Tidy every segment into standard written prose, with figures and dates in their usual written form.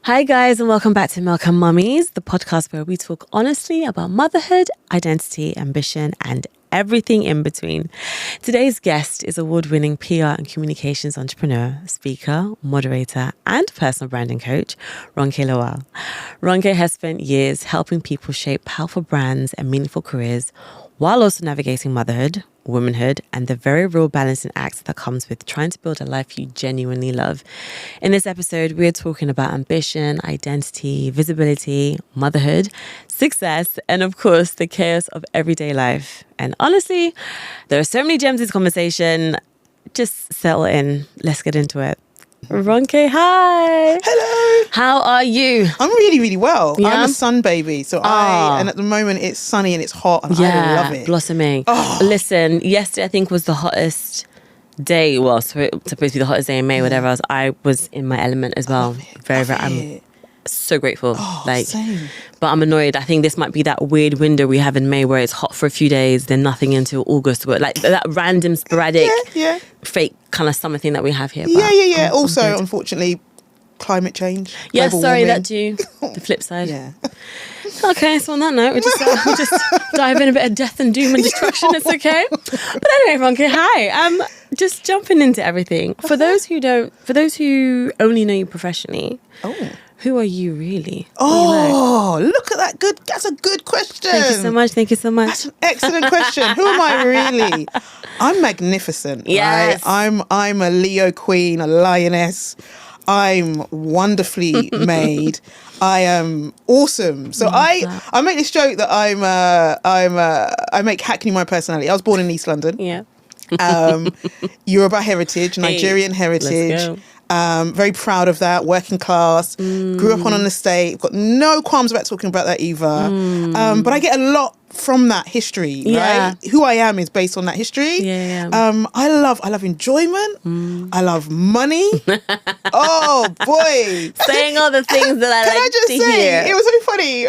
Hi guys, and welcome back to Milk Mummies, the podcast where we talk honestly about motherhood, identity, ambition, and everything in between. Today's guest is award-winning PR and communications entrepreneur, speaker, moderator, and personal branding coach, Ronke Lawal. Ronke has spent years helping people shape powerful brands and meaningful careers while also navigating motherhood, womanhood, and the very real balancing act that comes with trying to build a life you genuinely love. In this episode, we're talking about ambition, identity, visibility, motherhood, success, and of course, the chaos of everyday life. And honestly, there are so many gems in this conversation. Just settle in. Let's get into it. Ronke, hi. Hello. How are you? I'm really, really well. Yeah? I'm a sun baby. So and at the moment it's sunny and it's hot and I love it. Blossoming. Oh. Listen, yesterday I think was the hottest day. Well, supposed to be the hottest day in May, whatever else. I was in my element as well. I'm so grateful. Same. But I'm annoyed. I think this might be that weird window we have in May where it's hot for a few days, then nothing until August. Like that random, sporadic, fake kind of summer thing that we have here. Yeah. Also, unfortunately, climate change. Yeah, global sorry, warming. that too. The flip side. Yeah. Okay, so on that note, we just dive in a bit of death and doom and destruction. It's okay. But anyway, Ronke, hi. Just jumping into everything. For those who only know you professionally, who are you really? Look at that. That's a good question. Thank you so much. That's an excellent question. Who am I really? I'm magnificent. Yes. Right? I'm a Leo queen, a lioness. I'm wonderfully made. I am awesome. So I make this joke that I make Hackney my personality. I was born in East London. Yeah. Yoruba heritage, Nigerian heritage. Very proud of that. Working class. Grew up on an estate. Got no qualms about talking about that either. But I get a lot from that history, right? Who I am is based on that history. I love enjoyment. I love money. Oh boy, saying all the things that I like to hear. It was so funny.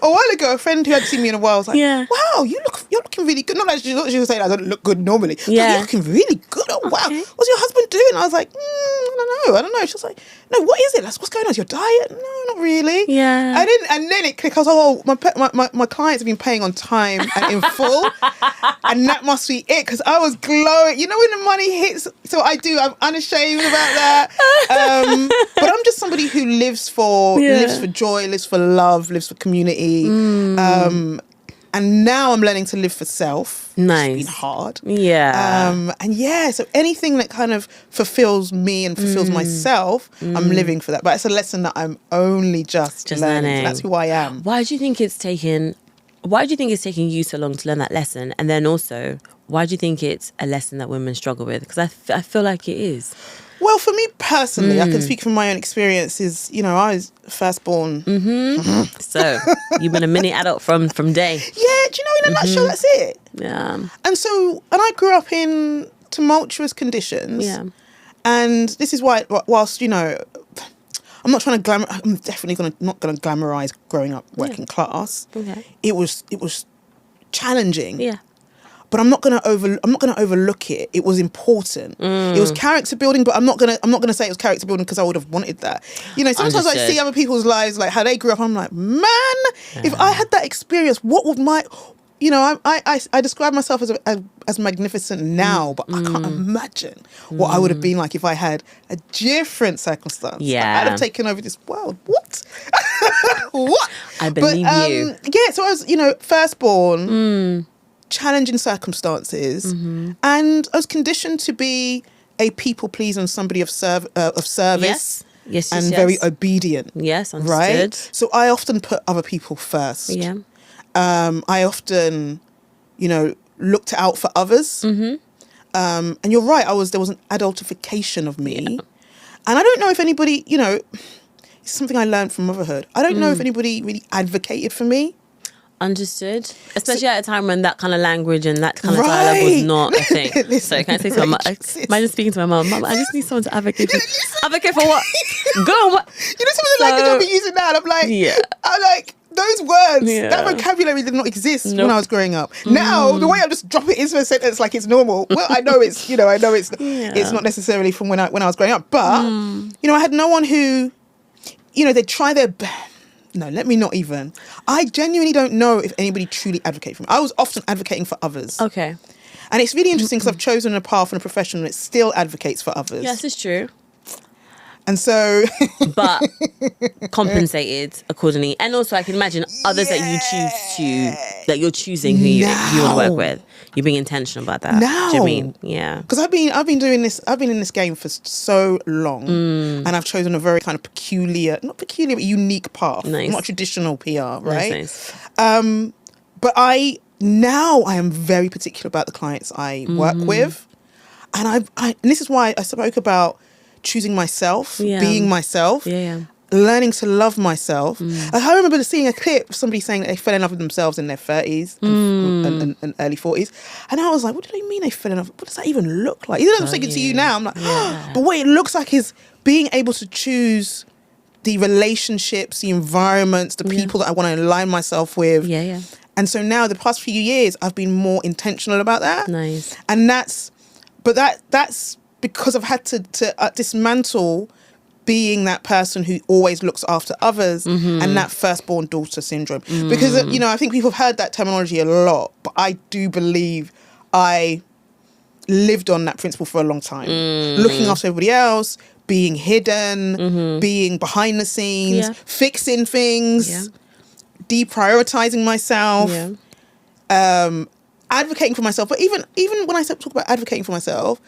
A while ago, a friend who hadn't seen me in a while was like, "Wow, you're looking really good." Not like she was saying I don't look good normally. You're looking really good. Oh wow, what's your husband doing? I was like, I don't know. She was like, "No, what is it? What's going on? Is your diet?" No, not really. Yeah. And then it clicked. I was like, my clients have been paying on time and in full, and that must be it because I was glowing. You know when the money hits, so I'm unashamed about that. But I'm just somebody who lives for joy, lives for love, lives for community. And now I'm learning to live for self. Nice. It's been hard. Yeah. So anything that kind of fulfills me and fulfills myself, I'm living for that. But it's a lesson that I'm only just learning. So that's who I am. Why do you think it's taking you so long to learn that lesson? And then also, why do you think it's a lesson that women struggle with? Because I feel like it is. Well, for me personally, I can speak from my own experiences. I was firstborn. So you've been a mini adult from day. Yeah, do you know, in a nutshell, that's it. Yeah. And I grew up in tumultuous conditions. Yeah. And this is why, whilst, I'm not trying to I'm definitely not going to glamorize growing up working class. Okay. It was challenging. Yeah. But I'm not gonna overlook it. It was important. It was character building, but I'm not gonna say it was character building because I would have wanted that. Sometimes I see other people's lives, like how they grew up. I'm like, man, if I had that experience, what would my, I describe myself as magnificent now, but I can't imagine what I would have been like if I had a different circumstance. Yeah, I'd have taken over this world. What? What? I believe you. Yeah. So I was, firstborn. Challenging circumstances, and I was conditioned to be a people pleaser and somebody of service, yes, very obedient. Yes, understood. Right. So I often put other people first. Yeah. I often, looked out for others. And you're right. There was an adultification of me, and I don't know if anybody, it's something I learned from motherhood. I don't know if anybody really advocated for me. Understood. Especially at a time when that kind of language and that kind of dialogue was not a thing. So can I say to my mum, imagine speaking to my mum, I just need someone to advocate for. Advocate for what? Go on, what? Some of the language I'll be using now, and I'm like, those words, that vocabulary did not exist when I was growing up. Now, the way I just drop it into a sentence like it's normal, well, I know it's not necessarily from when I was growing up. But, I had no one who you know, they try their best. No, let me not even. I genuinely don't know if anybody truly advocates for me. I was often advocating for others. Okay. And it's really interesting because I've chosen a path and a profession that still advocates for others. Yes, it's true. And so... but compensated accordingly. And also I can imagine others that you choose to, that you're choosing who you want to work with. You're being intentional about that. No. Do you mean? Yeah. Because I've been doing this, I've been in this game for so long. And I've chosen a very kind of not peculiar, but unique path. Nice. Not traditional PR, right? Nice. But I am very particular about the clients I work with. And and this is why I spoke about choosing myself, being myself, learning to love myself. I remember seeing a clip of somebody saying that they fell in love with themselves in their 30s and early 40s. And I was like, what do they mean they fell in love? What does that even look like? Even though I'm speaking to you now, I'm like, but what it looks like is being able to choose the relationships, the environments, the people that I want to align myself with. And so now the past few years, I've been more intentional about that. Nice. And that's because I've had to dismantle being that person who always looks after others and that firstborn daughter syndrome. Because, you know, I think people have heard that terminology a lot, but I do believe I lived on that principle for a long time. Looking after everybody else, being hidden, being behind the scenes, fixing things, deprioritizing myself, advocating for myself. But even when I talk about advocating for myself,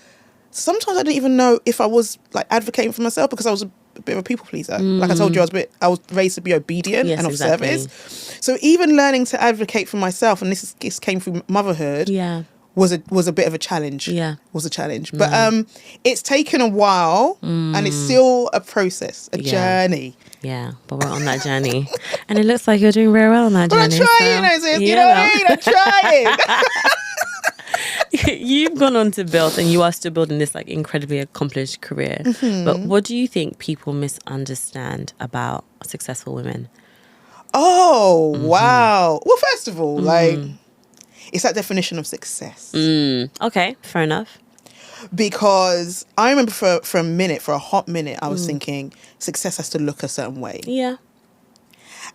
sometimes I didn't even know if I was like advocating for myself because I was a bit of a people pleaser. Like I told you, I was raised to be obedient and of service. So even learning to advocate for myself, and this came through motherhood, was a bit of a challenge. Was a challenge. But it's taken a while, and it's still a process, a journey. Yeah, but we're on that journey, and it looks like you're doing very well on that journey. I'm trying, sis. You know what I mean? I'm trying. You've gone on to build, and you are still building this like incredibly accomplished career. But what do you think people misunderstand about successful women? Oh, wow. Well, first of all, like, it's that definition of success. Okay, fair enough. Because I remember for a hot minute, I was thinking success has to look a certain way. Yeah.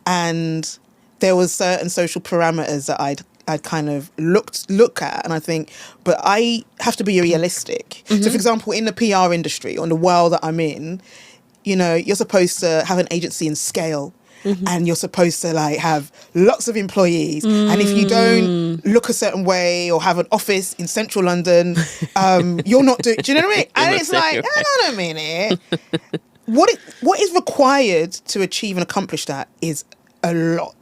And there was certain social parameters that I'd kind of look at, and I think, but I have to be realistic. So, for example, in the PR industry, or in the world that I'm in, you know, you're supposed to have an agency and scale. And you're supposed to like have lots of employees, and if you don't look a certain way or have an office in central London, you're not doing. Do you know what I mean? And it's like, hang on a minute. What is required to achieve and accomplish that is a lot.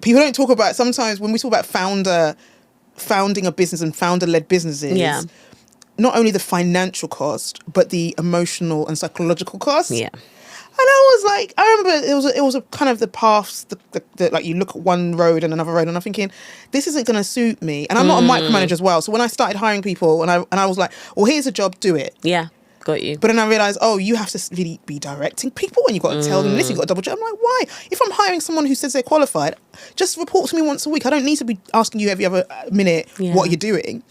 People don't talk about, sometimes when we talk about founding a business and founder-led businesses, not only the financial cost, but the emotional and psychological cost. Yeah. And I was like, I remember it was a kind of the paths, the like you look at one road and another road, and I'm thinking, this isn't going to suit me. And I'm not a micromanager as well. So when I started hiring people, and I was like, well, here's a job, do it. Yeah. Got you. But then I realised, you have to really be directing people, and you've got to tell them this, you've got to double check. I'm like, why? If I'm hiring someone who says they're qualified, just report to me once a week. I don't need to be asking you every other minute what you're doing.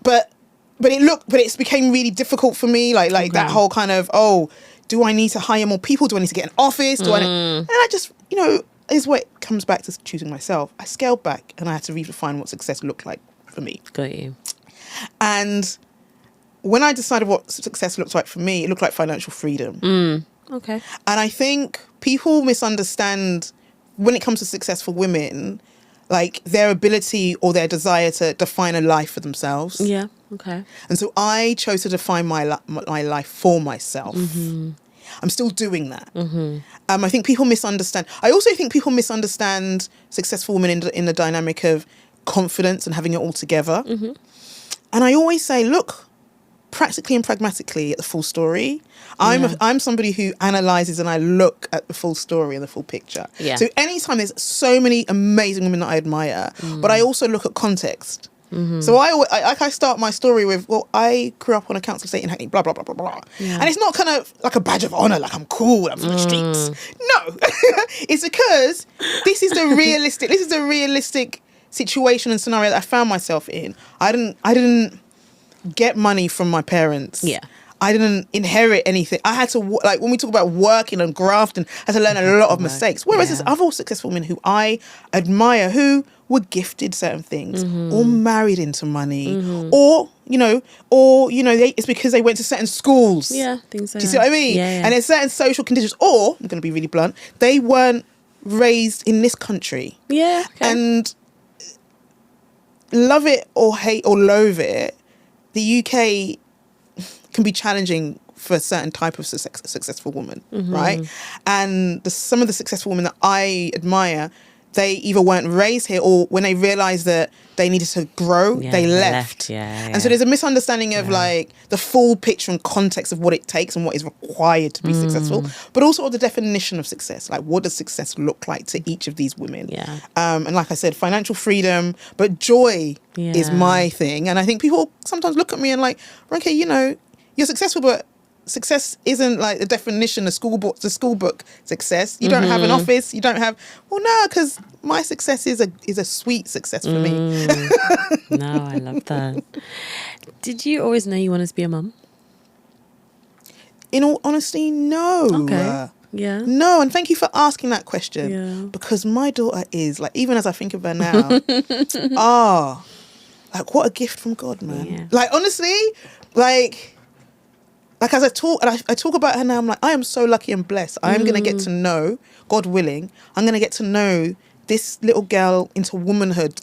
But it became really difficult for me, like that whole kind of, do I need to hire more people? Do I need to get an office? And I just, is where it comes back to choosing myself. I scaled back and I had to redefine what success looked like for me. Got you. And when I decided what success looked like for me, it looked like financial freedom. Okay. And I think people misunderstand when it comes to successful women, like their ability or their desire to define a life for themselves. Yeah. Okay. And so I chose to define my life for myself. I'm still doing that. I think people misunderstand. I also think people misunderstand successful women in the dynamic of confidence and having it all together. And I always say, look, practically and pragmatically at the full story. I'm somebody who analyzes and I look at the full story and the full picture. Yeah. So anytime, there's so many amazing women that I admire, but I also look at context. So I start my story with, well, I grew up on a council estate in Hackney, blah, blah, blah, blah, blah. Yeah. And it's not kind of like a badge of honour, like I'm cool, I'm from the streets. No. It's because this is the realistic situation and scenario that I found myself in. I didn't get money from my parents. Yeah. I didn't inherit anything. I had to, like, when we talk about working and grafting, I had to learn a lot of mistakes. Whereas there's other successful women who I admire who were gifted certain things or married into money or, it's because they went to certain schools. Yeah, things like that. Do you see what I mean? Yeah. And there's certain social conditions, or, I'm going to be really blunt, they weren't raised in this country. Yeah. Okay. And love it or hate or loathe it, the UK can be challenging for a certain type of successful woman, right? And some of the successful women that I admire, they either weren't raised here, or when they realised that they needed to grow, they left. And so there's a misunderstanding of like the full picture and context of what it takes and what is required to be successful, but also the definition of success. Like, what does success look like to each of these women? And like I said, financial freedom, but joy is my thing. And I think people sometimes look at me and like, Ronke, you're successful, but success isn't like the definition of school book success. You don't have an office. You don't have. Well, no, because my success is a sweet success for me. No, I love that. Did you always know you wanted to be a mum? In all honesty, no. Okay. Yeah. No, and thank you for asking that question. Yeah. Because my daughter is like, even as I think of her now, like what a gift from God, man. Yeah. Like honestly, like as I talk about her now, I'm like, I am so lucky and blessed. I am going to get to know, God willing, I'm going to get to know this little girl into womanhood,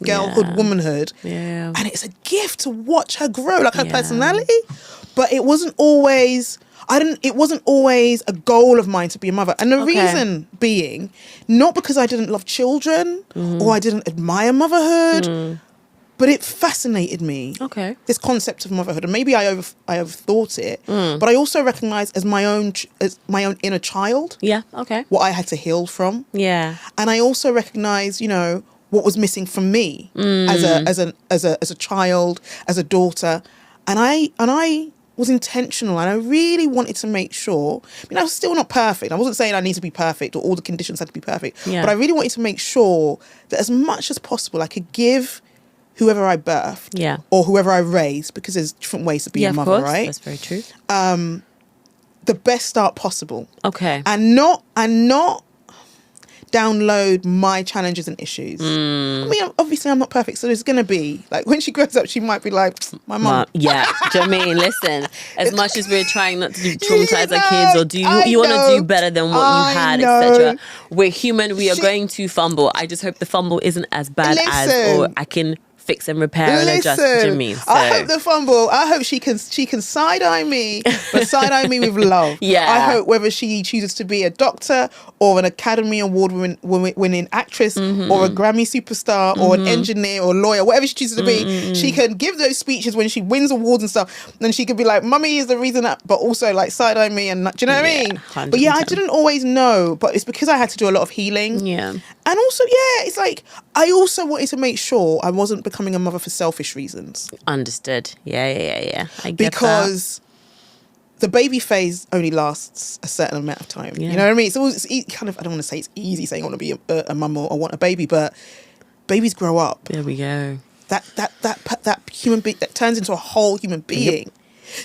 womanhood. Yeah. And it's a gift to watch her grow, like her personality. But it wasn't always a goal of mine to be a mother. And the reason being, not because I didn't love children or I didn't admire motherhood, but it fascinated me. Okay. This concept of motherhood. And maybe I overthought it, but I also recognized as my own inner child. Yeah. Okay. What I had to heal from. Yeah. And I also recognized, what was missing from me as a child, as a daughter. And I was intentional, and I really wanted to make sure, I was still not perfect. I wasn't saying I need to be perfect or all the conditions had to be perfect, but I really wanted to make sure that as much as possible I could give whoever I birthed or whoever I raised, because there's different ways to be a mother, right? That's very true. The best start possible. Okay. And not download my challenges and issues. Obviously I'm not perfect, so there's going to be, like, when she grows up, she might be like, my mum. Yeah, do you know what I mean? Listen, as much as we're trying not to traumatize our kids, or do you want to do better than what you had, etc. We're human, we are going to fumble. I just hope the fumble isn't as bad as, or I can fix and repair and adjust. Do you know what I mean? So, I hope the fumble, I hope she can side-eye me, but side-eye me with love. Yeah. I hope whether she chooses to be a doctor or an Academy Award winning actress or a Grammy superstar or an engineer or lawyer, whatever she chooses to be, she can give those speeches when she wins awards and stuff, and she could be like, Mummy is the reason that, but also like side-eye me, and do you know what I mean? 100%. But yeah, I didn't always know, but it's because I had to do a lot of healing. Yeah. And also, it's like, I also wanted to make sure I wasn't becoming a mother for selfish reasons. Understood. Yeah. I get because the baby phase only lasts a certain amount of time. Yeah. You know what I mean? It's kind of, I don't want to say it's easy saying I want to be a mum or I want a baby, but babies grow up. There we go. That human being that turns into a whole human being. Yep.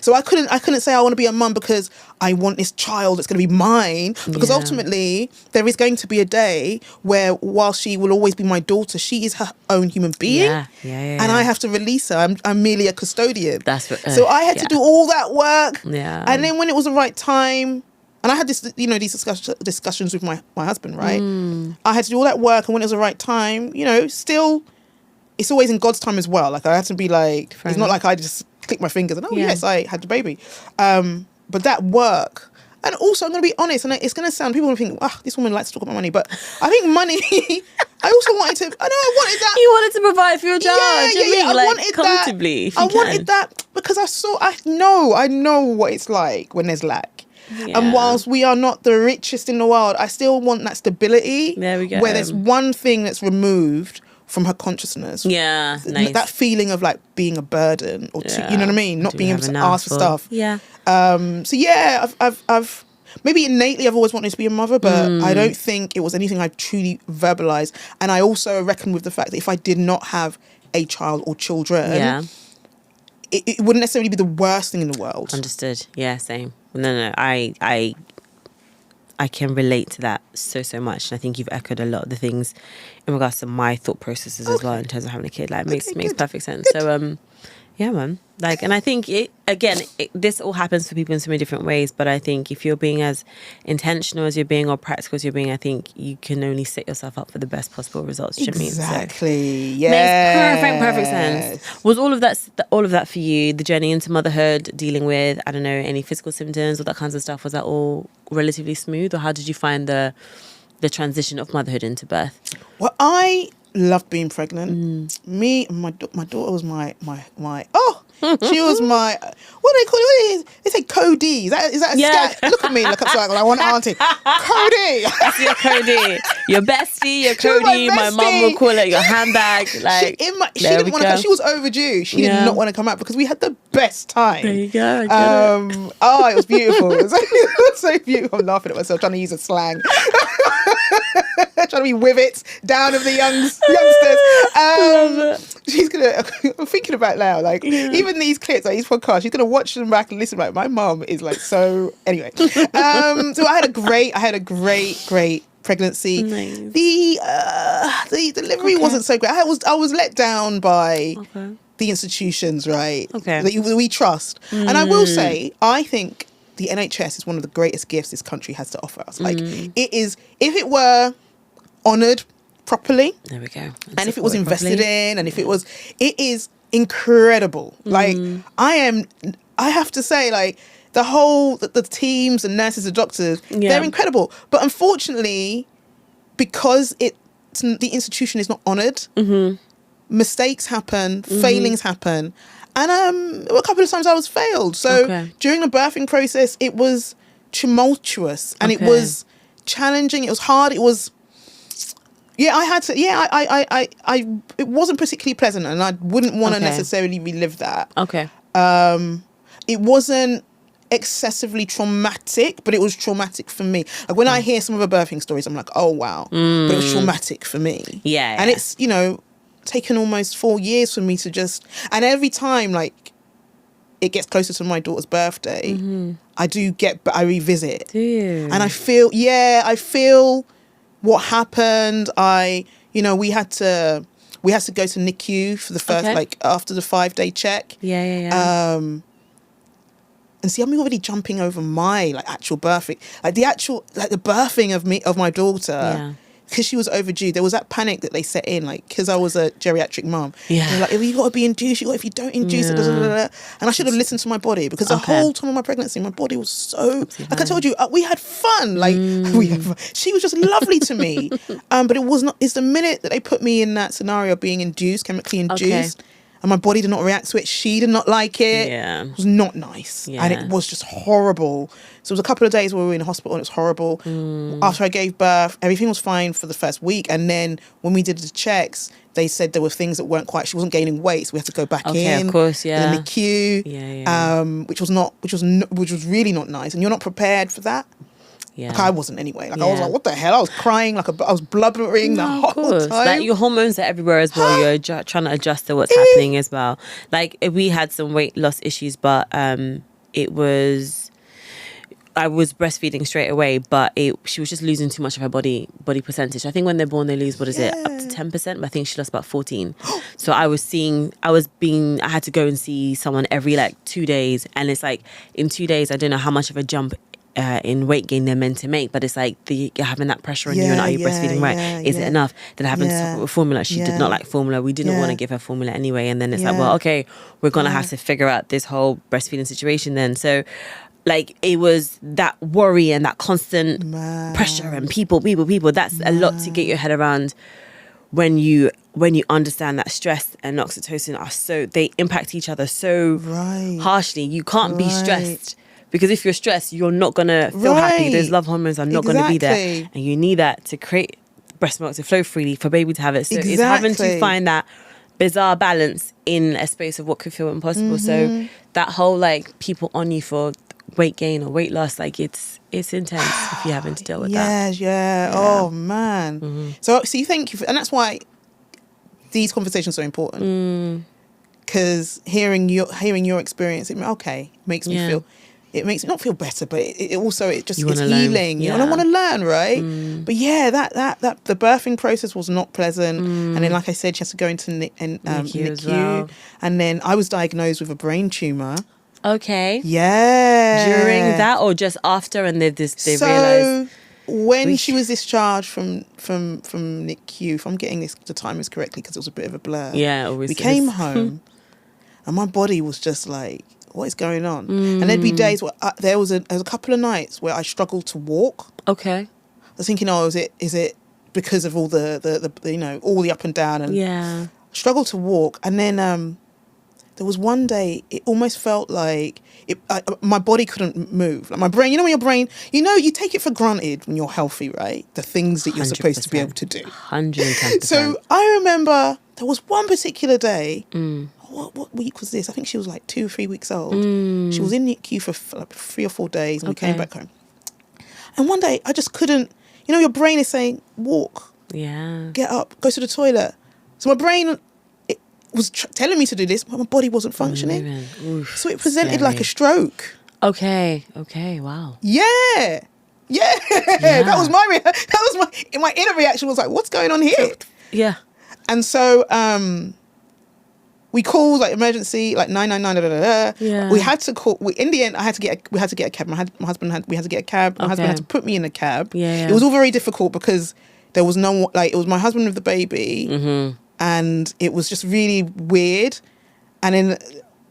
So I couldn't say I want to be a mum because I want this child that's going to be mine, because ultimately there is going to be a day where, while she will always be my daughter, she is her own human being. And I have to release her. I'm merely a custodian. That's what, so I had to do all that work. Yeah. And then when it was the right time, and I had this, these discussions with my husband, right? I had to do all that work, and when it was the right time, still, it's always in God's time as well. Like, I had to be like, it's not like I just click my fingers and yes, I had the baby. But that work, and also I'm going to be honest, and it's going to sound, people will think, this woman likes to talk about money, but I think money, I also wanted that. You wanted to provide for your child. I wanted comfortably, that. I wanted that because I know what it's like when there's lack. Yeah. And whilst we are not the richest in the world, I still want that stability. There we go. Where there's one thing that's removed from her consciousness. Yeah, nice. That feeling of like being a burden, or you know what I mean? Not being able to ask for stuff. Yeah. So yeah, I've maybe innately I've always wanted to be a mother, but I don't think it was anything I truly verbalized. And I also reckon with the fact that if I did not have a child or children, it wouldn't necessarily be the worst thing in the world. Understood. Yeah, same. No. I can relate to that so much. And I think you've echoed a lot of the things in regards to my thought processes as well in terms of having a kid. Like, makes perfect sense. Good. So, yeah, man. Like, and I think this all happens for people in so many different ways. But I think if you're being as intentional as you're being or practical as you're being, I think you can only set yourself up for the best possible results. Exactly. Yeah. Makes perfect sense. Was all of that for you? The journey into motherhood, dealing with, I don't know, any physical symptoms, all that kinds of stuff. Was that all relatively smooth, or how did you find the transition of motherhood into birth? Well, I loved being pregnant. Me and my daughter was my she was my, what do they call it? They say Cody. Is that a scat? Look at me, look upside. I want auntie. Cody. That's your Cody. Your bestie, your Cody. My mum will call it your handbag. Like, she didn't want to come. She was overdue. She did not want to come out because we had the best time. There you go. It was beautiful. It was so beautiful. I'm laughing at myself, trying to use a slang. Trying to be with it down of the youngsters. She's gonna. I'm thinking about now, like even these clips, like these podcasts. She's gonna watch them back and listen. Like my mum is like so. Anyway, so I had a great pregnancy. Nice. The delivery wasn't so great. I was let down by the institutions, right? Okay. That we trust, and I will say, I think the NHS is one of the greatest gifts this country has to offer us. Like it is, if it were honoured properly, there we go, and if it was invested in, and if it is incredible. Like I have to say, like the teams and nurses and doctors, they're incredible. But unfortunately, because the institution is not honoured, mistakes happen, failings happen. And a couple of times I was failed. So during the birthing process, it was tumultuous and it was challenging. It was hard. It was, I had to, it wasn't particularly pleasant, and I wouldn't want to necessarily relive that. It wasn't excessively traumatic, but it was traumatic for me. Like when I hear some of the birthing stories, I'm like, oh wow, but it was traumatic for me. And it's, taken almost 4 years for me to just, and every time like it gets closer to my daughter's birthday, I revisit. Do you? And I feel what happened. We had to go to NICU for the first, like after the 5-day check. And see, I'm already jumping over my like actual birthing, like the birthing of my daughter. Because she was overdue, there was that panic that they set in, like, because I was a geriatric mum. They're like, you got to be induced, if you don't induce it, and I should have listened to my body, because the whole time of my pregnancy, my body was so, like I told you, we had fun, like, she was just lovely to me, but it was not, it's the minute that they put me in that scenario of being induced, chemically induced, and my body did not react to it. She did not like it. It was not nice. And it was just horrible. So it was a couple of days where we were in the hospital and it was horrible. After I gave birth, everything was fine for the first week. And then when we did the checks, they said there were things that weren't quite, she wasn't gaining weight. So we had to go back in. Of course, in the queue. Which was really not nice. And you're not prepared for that. Like I wasn't anyway. Like I was like, what the hell? I was crying, like I was blubbering the whole time. Like your hormones are everywhere as well. You're trying to adjust to what's happening as well. Like we had some weight loss issues, but it was, I was breastfeeding straight away, but she was just losing too much of her body percentage. I think when they're born, they lose, up to 10%, but I think she lost about 14. So I had to go and see someone every like 2 days. And it's like in 2 days, I don't know how much of a jump in weight gain they're meant to make, but it's like you're having that pressure on you, and are you breastfeeding right? Is it enough? Then having to stop with formula. She did not like formula. We didn't want to give her formula anyway. And then it's like, well, okay, we're going to have to figure out this whole breastfeeding situation then. So like it was that worry and that constant pressure and people. That's a lot to get your head around when you understand that stress and oxytocin they impact each other so harshly. You can't be stressed, because if you're stressed, you're not going to feel happy. Those love hormones are not going to be there. And you need that to create breast milk to flow freely for baby to have it. So it's having to find that bizarre balance in a space of what could feel impossible. So that whole like people on you for weight gain or weight loss, like it's intense if you're having to deal with that. Oh man. So you thank you and that's why these conversations are important. because hearing your experience, makes me feel. It makes me not feel better, but it's healing. You know, and I want to learn, right? But yeah, that the birthing process was not pleasant. And then, like I said, she has to go into NICU. Well. And then I was diagnosed with a brain tumor. Okay. Yeah. During that or just after, and they realized. When she was discharged from NICU, if I'm getting the timings correctly, because it was a bit of a blur. Yeah, always. We came home, and my body was just like, what is going on? And there'd be days where there was a couple of nights where I struggled to walk. Okay. I was thinking, is it because of all the all the up and down, and struggled to walk. And then there was one day it almost felt like my body couldn't move. Like my brain, when your brain, you take it for granted when you're healthy, right? The things that you're 100%. Supposed to be able to do. 110%. So I remember there was one particular day. What week was this? I think she was like 2 or 3 weeks old. She was in the queue for like 3 or 4 days, and we came back home. And one day I just couldn't. Your brain is saying, walk. Yeah. Get up. Go to the toilet. So my brain was telling me to do this, but my body wasn't functioning. Oof, so it presented scary. like a stroke. Okay. Wow. Yeah. That was my inner reaction was like, what's going on here? Yeah. And so we called like emergency, like 999. Yeah. We had to call. In the end, we had to get a cab. We had to get a cab. My husband had to put me in a cab. Yeah. It was all very difficult because there was no it was my husband with the baby, and it was just really weird. And then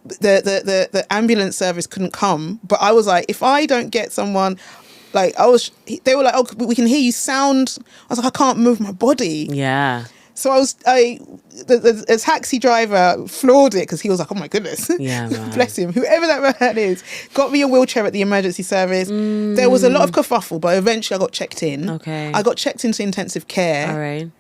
the ambulance service couldn't come. But I was like, if I don't get someone. They were like, oh, we can hear you sound. I was like, I can't move my body. Yeah. So the taxi driver floored it because he was like, oh my goodness. Yeah, man. Bless him. Whoever that man is, got me a wheelchair at the emergency service. There was a lot of kerfuffle, but eventually I got checked in. Okay. I got checked into intensive care. All right.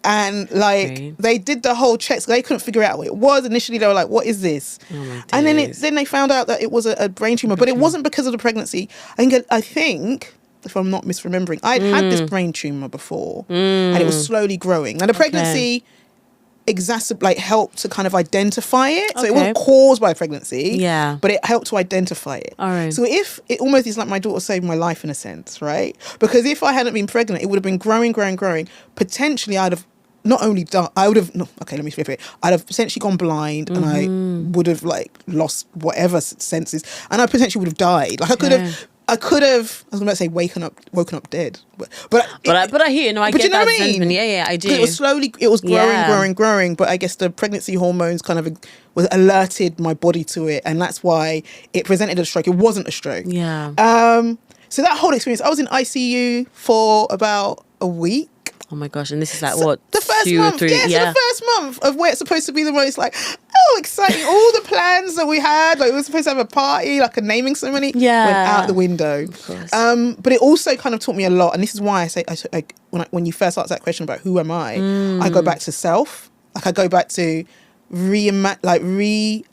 And they did the whole checks. They couldn't figure out what it was. Initially, they were like, what is this? Oh my days. And then they found out that it was a brain tumor, but it wasn't because of the pregnancy. I think, if I'm not misremembering, I'd had this brain tumor before, and it was slowly growing. Now the pregnancy helped to kind of identify it. So it wasn't caused by pregnancy, but it helped to identify it. All right. So if it almost is like my daughter saved my life in a sense, right? Because if I hadn't been pregnant, it would have been growing. Potentially, I'd have not only died. I'd have potentially gone blind, and I would have lost whatever senses, and I potentially would have died. I could have. I was going to say woken up dead, but I hear I get that sentiment. Yeah, I do. It was growing, but I guess the pregnancy hormones kind of alerted my body to it, and that's why it presented a stroke. It wasn't a stroke. Yeah. So that whole experience, I was in ICU for about a week. Oh my gosh! And this is what the first 2 month, or 3? So the first month of where it's supposed to be the most exciting. All the plans that we had, we were supposed to have a party, like a naming ceremony, went out the window. Of course. But it also kind of taught me a lot, and this is why I say when you first asked that question about who am I go back to self. I go back to reimagining,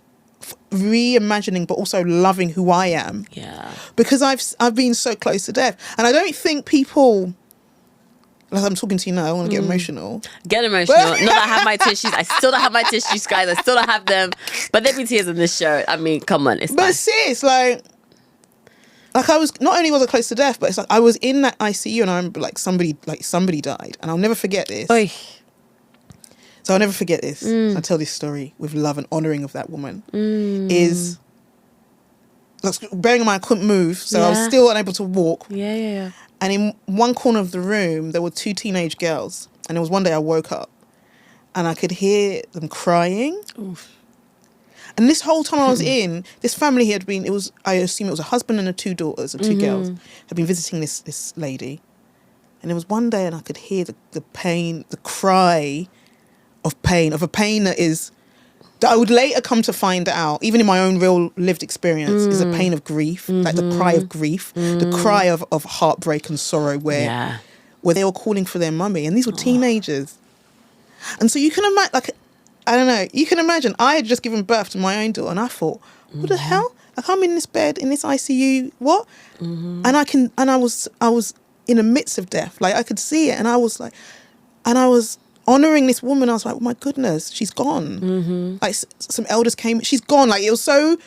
but also loving who I am. Yeah. Because I've been so close to death, and I don't think people. As I'm talking to you now, I want to get emotional. Not that I have my tissues. I still don't have my tissues, guys. I still don't have them. But there'll be tears in this show. I mean, come on, it's fine. But sis, I was not only was I close to death, but it's I was in that ICU, and I remember somebody died, and I'll never forget this. Oy. So I'll never forget this. I tell this story with love and honouring of that woman. Is bearing in mind I couldn't move, so I was still unable to walk. Yeah. And in one corner of the room, there were 2 teenage girls. And it was one day I woke up and I could hear them crying. Oof. And this whole time I was in, this family I assume it was a husband and 2 daughters, or 2 girls, had been visiting this lady. And it was one day and I could hear the pain, the cry of pain, of a pain that I would later come to find out, even in my own real lived experience, is a pain of grief, like the cry of grief, the cry of heartbreak and sorrow where they were calling for their mummy. And these were teenagers. And so you can imagine, I don't know, you can imagine I had just given birth to my own daughter, and I thought, what the hell? I'm in this bed, in this ICU, what? And I was in the midst of death. I could see it, and I was honouring this woman, I was like, oh my goodness, she's gone. Like some elders came, she's gone. Like it was so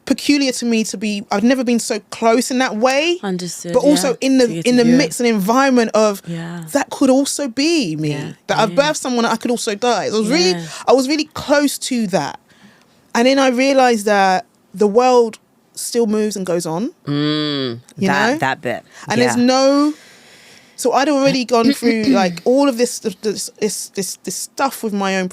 peculiar to me I've never been so close in that way. Understood. But also in the midst and environment of that could also be me. That I've birthed someone that I could also die. I was really close to that. And then I realised that the world still moves and goes on. You know? That bit. And there's no... So I'd already gone through like all of this stuff with my own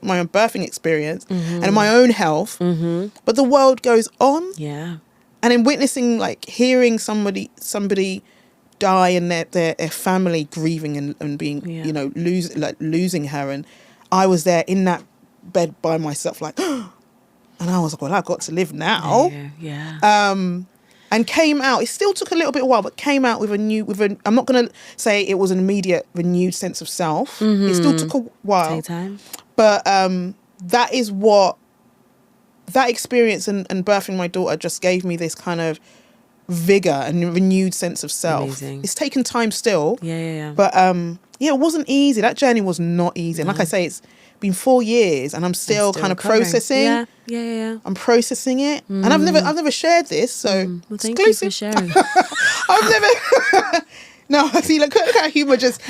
my own birthing experience and my own health, but the world goes on. Yeah. And in witnessing, like hearing somebody die and their family grieving and being you know losing her, and I was there in that bed by myself, like, and I was like, well, I've got to live now. And came out. It still took a little bit of a while, but came out with I'm not going to say it was an immediate renewed sense of self. It still took a while. Take time. But that is what that experience and birthing my daughter just gave me, this kind of vigor and renewed sense of self. Amazing. It's taken time still. Yeah. But it wasn't easy. That journey was not easy. And like I say, it's been 4 years and I'm still kind of recovering. processing. Yeah. I'm processing it. And I've never shared this, so well, thank exclusive. you for sharing. I've never No, see, look at humor. I just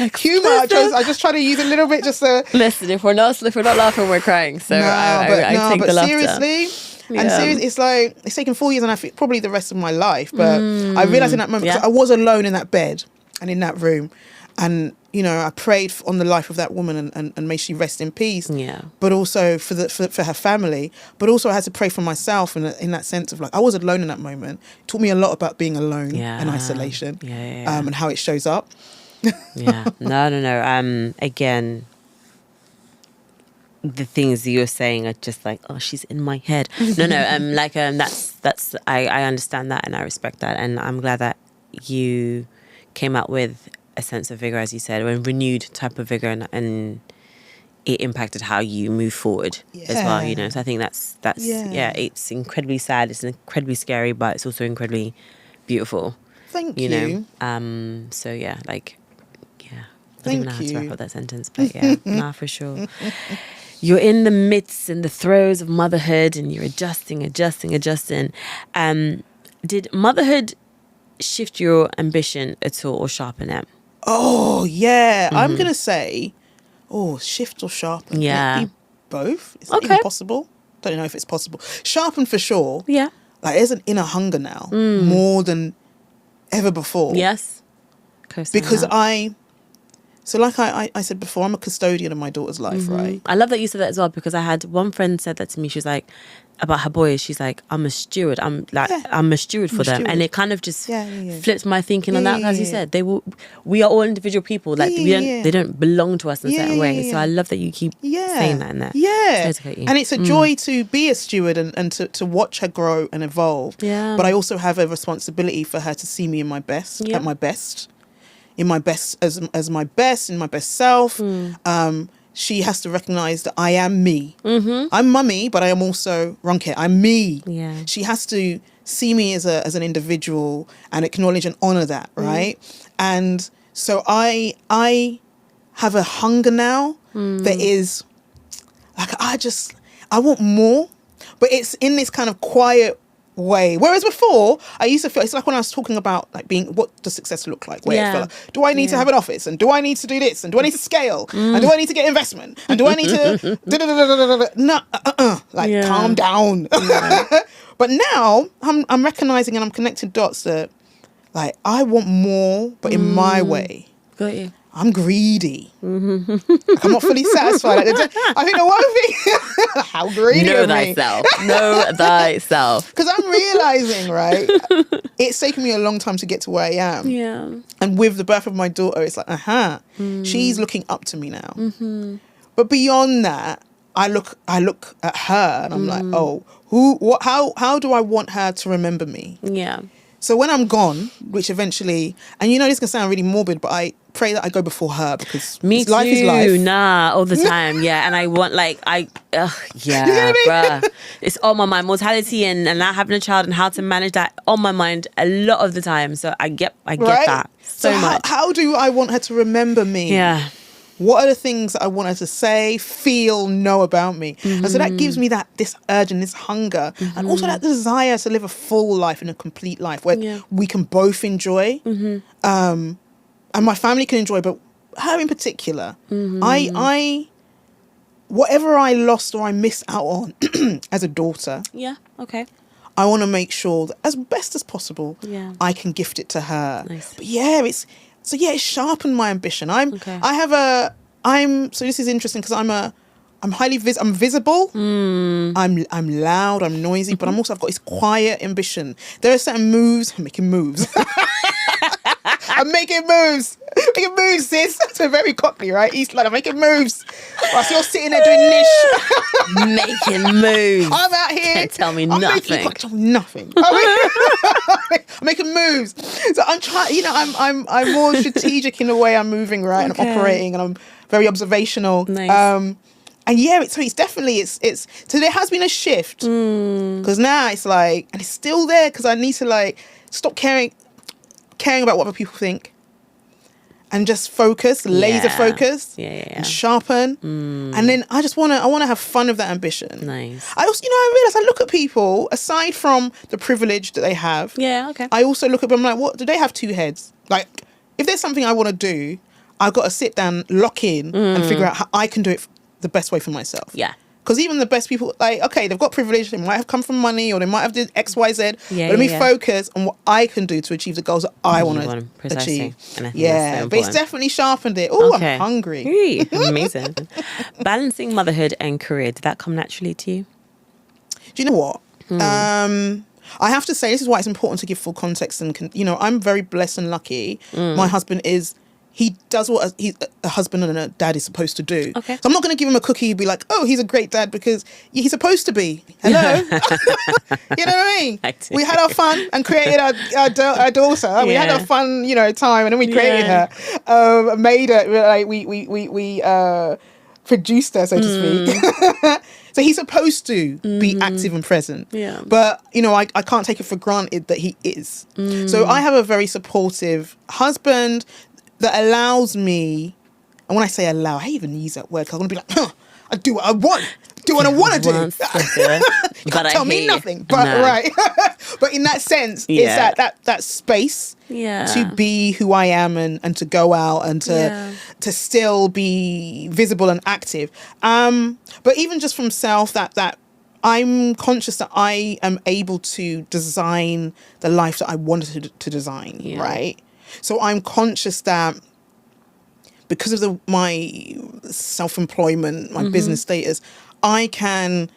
try to use a little bit just to... Listen, if we're not laughing, we're crying. So I take the laughter. Seriously, and seriously, it's like it's taken 4 years and I think probably the rest of my life. But I realized in that moment, because I was alone in that bed and in that room, and you know, I prayed on the life of that woman and may she rest in peace. Yeah. But also for her family. But also I had to pray for myself in that sense of like I was alone in that moment. It taught me a lot about being alone and isolation. And how it shows up. No. Again, the things that you're saying are just like, oh, she's in my head. That's I understand that and I respect that, and I'm glad that you came out with a sense of vigor, as you said, a renewed type of vigor, and it impacted how you move forward as well, you know. So I think that's it's incredibly sad, it's incredibly scary, but it's also incredibly beautiful. Thank you. You know? I don't even know how to wrap up that sentence, but nah, for sure. You're in the midst and the throes of motherhood and you're adjusting. Did motherhood shift your ambition at all or sharpen it? Oh, yeah. I'm going to say, shift or sharpen. Yeah. Maybe both. Is that even possible? Don't know if it's possible. Sharpen for sure. Yeah. Like there's an inner hunger now more than ever before. Yes. Because I said before, I'm a custodian of my daughter's life, right? I love that you said that as well, because I had one friend said that to me. She was like, about her boys, she's like, I'm a steward. I'm a steward for them. And it kind of just flipped my thinking on that. As you said, we are all individual people. Like they don't belong to us in a certain way. So I love that you keep saying that in there. Yeah. And it's a joy to be a steward and to watch her grow and evolve. Yeah. But I also have a responsibility for her to see me in my best, at my best. In my best, as my best, in my best self. She has to recognise that I am me. I'm mummy, but I am also Ronke. I'm me. Yeah. She has to see me as an individual and acknowledge and honour that, right? And so I have a hunger now that is like I want more, but it's in this kind of quiet way. Whereas before, I used to feel, it's like when I was talking about like what does success look like? Where it felt like, do I need to have an office? And do I need to do this? And do I need to scale? And do I need to get investment? And do I need to calm down. But now I'm recognizing and I'm connecting dots that like I want more, but in my way. Got you. I'm greedy. Like, I'm not fully satisfied. I think the one thing, how greedy am I? Know thyself. Because I'm realising, right, it's taken me a long time to get to where I am. Yeah. And with the birth of my daughter, it's like, she's looking up to me now. But beyond that, I look at her and I'm like, how do I want her to remember me? Yeah. So when I'm gone, which eventually, and you know this can sound really morbid, but I pray that I go before her because life is life. Nah, all the time, yeah. And I want bruh. It's on my mind. Mortality and not having a child and how to manage that on my mind a lot of the time. So I get that so much. How do I want her to remember me? Yeah. What are the things that I wanted to say, feel, know about me? And so that gives me this urge and this hunger, and also that desire to live a full life and a complete life where we can both enjoy, and my family can enjoy, but her in particular, I whatever I lost or I missed out on as a daughter. Yeah. Okay. I want to make sure that as best as possible, I can gift it to her. Nice. But it's sharpened my ambition. So this is interesting because I'm visible. I'm loud, I'm noisy, but I've got this quiet ambition. There are certain moves, I'm making moves. I'm making moves. Making moves, sis. So very cockney, right? East London, making moves. Whilst you're sitting there doing niche. Making moves. I'm out here. Can't tell me nothing. Nothing. I'm making moves. So I'm trying, I'm more strategic in the way I'm moving, right? And I'm operating, and I'm very observational. Nice. And it's definitely, so there has been a shift. Because now it's like, and it's still there because I need to stop caring about what other people think. And just focus, laser focus, and sharpen. And then I want to have fun with that ambition. Nice. I also, I realize I look at people, aside from the privilege that they have. Yeah, okay. I also look at them like, what, do they have two heads? Like, if there's something I want to do, I've got to sit down, lock in, and figure out how I can do it the best way for myself. Yeah. Because even the best people, they've got privilege, they might have come from money, or they might have did X, Y, Z. But let me focus on what I can do to achieve the goals that I want to achieve. And I think that's so but it's definitely sharpened it. Oh, I'm hungry. Amazing. Balancing motherhood and career, did that come naturally to you? Do you know what? I have to say, this is why it's important to give full context. And, I'm very blessed and lucky. My husband he does what a husband and a dad is supposed to do. Okay. So I'm not going to give him a cookie and be like, oh, he's a great dad, because he's supposed to be. Hello? You know what I mean? We had our fun and created our daughter. We had our fun, time, and then we created her. Made her, we produced her, so to speak. So he's supposed to be active and present. Yeah. But, I can't take it for granted that he is. So I have a very supportive husband that allows me, and when I say allow, I even use that word because I'm going to be like, I do what I want. Do what I want to do. You can't tell me nothing. But right. But in that sense, it's that space to be who I am and to go out and to still be visible and active. But even just from self, that I'm conscious that I am able to design the life that I wanted to design, right? So I'm conscious that because of my self-employment, my business status, I can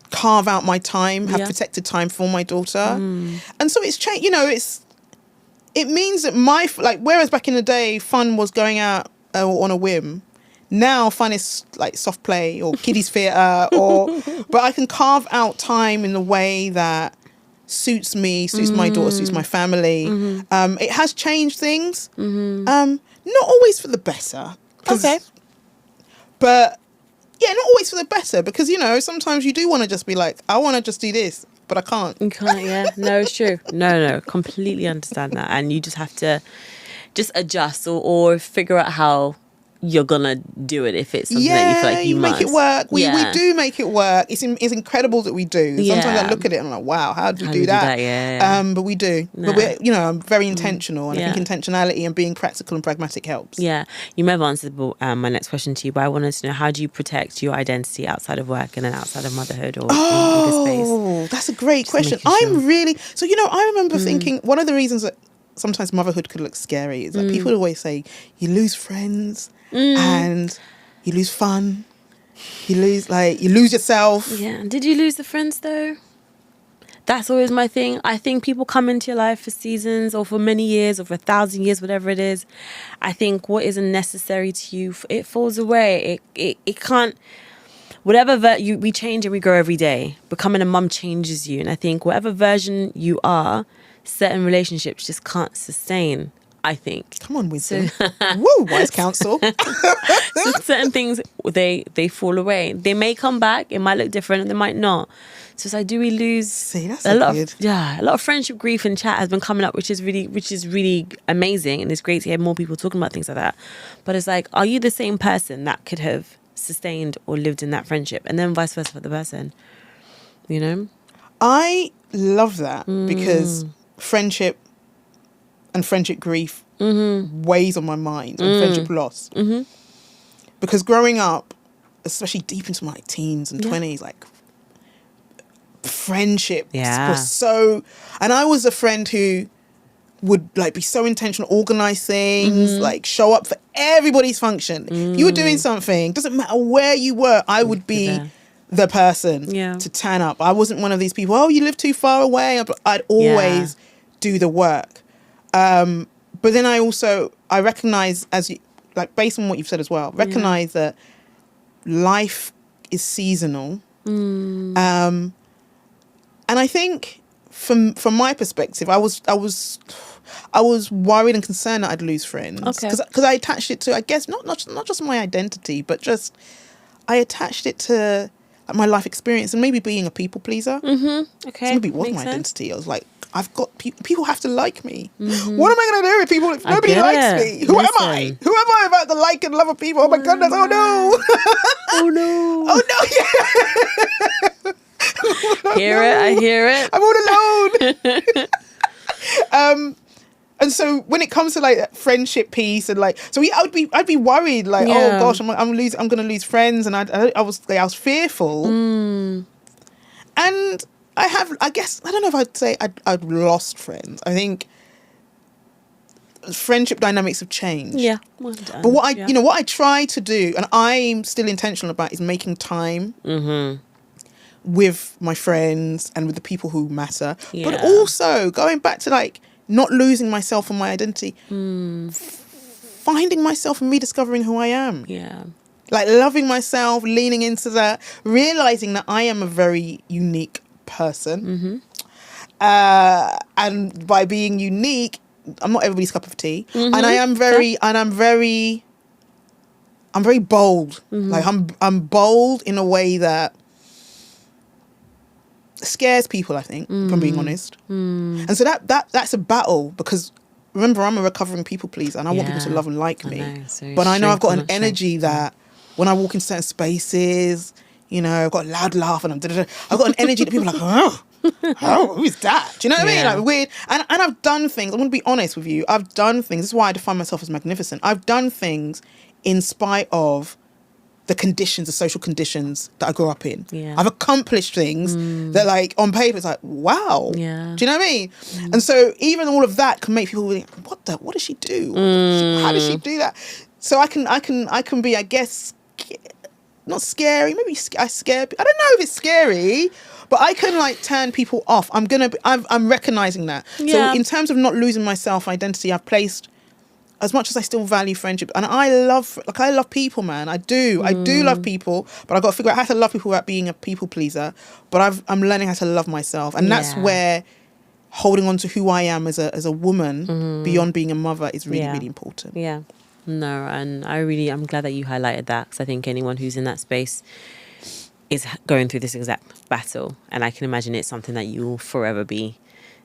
carve out my time, have protected time for my daughter. And so it's changed, it means that whereas back in the day, fun was going out on a whim, now fun is like soft play or kiddies theatre, but I can carve out time in the way that suits me, suits my daughter, suits my family. It has changed things. Not always for the better. Okay. But not always for the better, because sometimes you do want to just be like, I want to just do this, but I can't. You can't, No, it's true. No, completely understand that. And you just have to just adjust or figure out how you're gonna do it if it's something that you feel like you must. Make it work. We do make it work. It's incredible that we do. Sometimes I look at it and I'm like, wow, how did we do that? But we do. No. But we're, I'm very intentional, and I think intentionality and being practical and pragmatic helps. Yeah. You may have answered my next question to you, but I wanted to know, how do you protect your identity outside of work and then outside of motherhood or in bigger space? Oh, that's a great question. I'm really I remember thinking one of the reasons that sometimes motherhood could look scary is that people always say you lose friends. And you lose fun. You lose yourself. Yeah. Did you lose the friends though? That's always my thing. I think people come into your life for seasons or for many years or for 1,000 years, whatever it is. I think what isn't necessary to you, it falls away. It can't. Whatever we change and we grow every day. Becoming a mum changes you, and I think whatever version you are, certain relationships just can't sustain. I think. Come on, wisdom. Woo, wise counsel. So certain things, they fall away. They may come back. It might look different. They might not. So it's like, do we lose? See, that's a lot good. of, a lot of friendship grief and chat has been coming up, which is really amazing, and it's great to hear more people talking about things like that. But it's like, are you the same person that could have sustained or lived in that friendship, and then vice versa for the person? You know, I love that because friendship and friendship grief weighs on my mind, and friendship loss. Because growing up, especially deep into my teens and 20s, like friendship was so, and I was a friend who would like be so intentional, organize things, like show up for everybody's function. If you were doing something, doesn't matter where you were, I would be the person to turn up. I wasn't one of these people, oh, you live too far away. I'd always do the work. But then I recognize, as you, like, based on what you've said as well, recognize that life is seasonal. And I think from my perspective, I was worried and concerned that I'd lose friends. Because I attached it to, I guess, not just my identity, but just I attached it to like, my life experience and maybe being a people pleaser. So maybe it was my identity. I was like, I've got people have to like me. What am I going to do if people? If nobody likes me. Who am I? Who am I about the like and love of people? Oh my goodness! Oh no! Oh no! Oh no! Yeah. I hear it. I'm all alone. And so when it comes to like that friendship piece and like, so I'd be worried like, oh gosh, I'm going to lose friends, and I was fearful. And I guess, I don't know if I'd say I'd lost friends. I think friendship dynamics have changed. Yeah. Well done. But what I try to do, and I'm still intentional about, is making time with my friends and with the people who matter. But also going back to like not losing myself and my identity, finding myself and rediscovering who I am. Yeah. Like loving myself, leaning into that, realizing that I am a very unique person. And by being unique, I'm not everybody's cup of tea. And I'm very bold. Like I'm bold in a way that scares people, I think, if I'm being honest. And so that's a battle, because remember, I'm a recovering people pleaser and I want people to love and like me. But I know I've got an energy that when I walk in certain spaces, you know, I've got a loud laugh and I've got an energy that people are like, oh, who is that? Do you know what I mean? Like weird. And I've done things, I'm going to be honest with you, I've done things, this is why I define myself as magnificent. I've done things in spite of the conditions, the social conditions that I grew up in. I've accomplished things that like on paper it's like, wow. Do you know what I mean? And so even all of that can make people think, what does she do? How does she do that? So I can be, I guess, not scary, maybe I scare, I don't know if it's scary, but I can like turn people off. I'm recognizing that. So in terms of not losing my self-identity, I've placed, as much as I still value friendship, and I love people, man. I do love people, but I've got to figure out how to love people without being a people pleaser. But I'm learning how to love myself, and that's where holding on to who I am as a woman beyond being a mother is really, really important. Yeah. No, and I'm glad that you highlighted that, because I think anyone who's in that space is going through this exact battle, and I can imagine it's something that you will forever be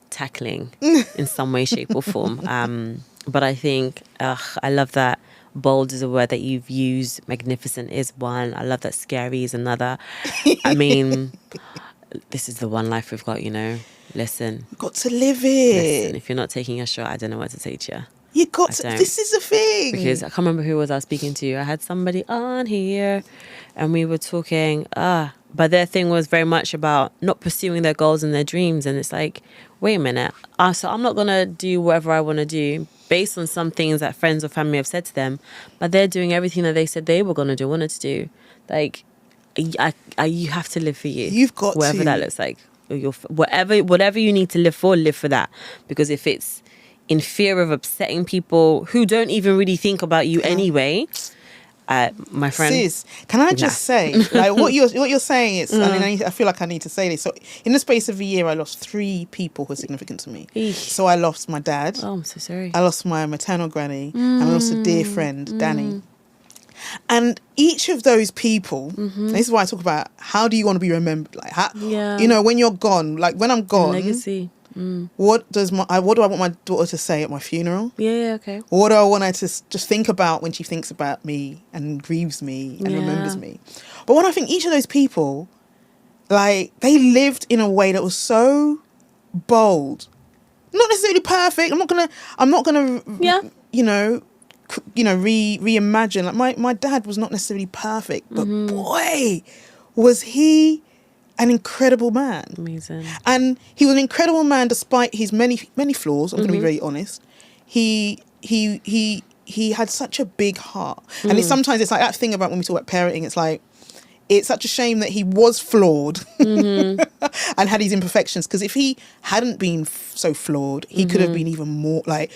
tackling in some way, shape or form. But I think I love that bold is a word that you've used. Magnificent is one. I love that scary is another. I mean, this is the one life we've got, you know. Listen. You've got to live it. Listen, if you're not taking a shot, I don't know what to say to you. You got to, this is the thing. Because I can't remember who was I was speaking to. I had somebody on here and we were talking, but their thing was very much about not pursuing their goals and their dreams. And it's like, wait a minute. So I'm not going to do whatever I want to do based on some things that friends or family have said to them, but they're doing everything that they said they were going to do, wanted to do. Like, you have to live for you. You've got whatever that looks like. Whatever you need to live for that. Because if it's in fear of upsetting people who don't even really think about you anyway, My friend. Sis, can I just say, like, what you're saying is, I feel like I need to say this. So, in the space of a year, I lost 3 people who are significant to me. Eesh. So, I lost my dad. Oh, I'm so sorry. I lost my maternal granny, and I lost a dear friend, Danny. And each of those people, this is why I talk about how do you want to be remembered? Like, how, you know, when you're gone, like when I'm gone, legacy. What do I want my daughter to say at my funeral? Yeah, okay. What do I want her to just think about when she thinks about me and grieves me and remembers me? But when I think each of those people, like, they lived in a way that was so bold, not necessarily perfect. I'm not gonna, reimagine. Like my dad was not necessarily perfect, but boy, was he an incredible man. Amazing. And he was an incredible man despite his many flaws. I'm going to be very honest. He had such a big heart. And sometimes it's like that thing about when we talk about parenting, it's like, it's such a shame that he was flawed and had his imperfections. Because if he hadn't been so flawed, he could have been even more like...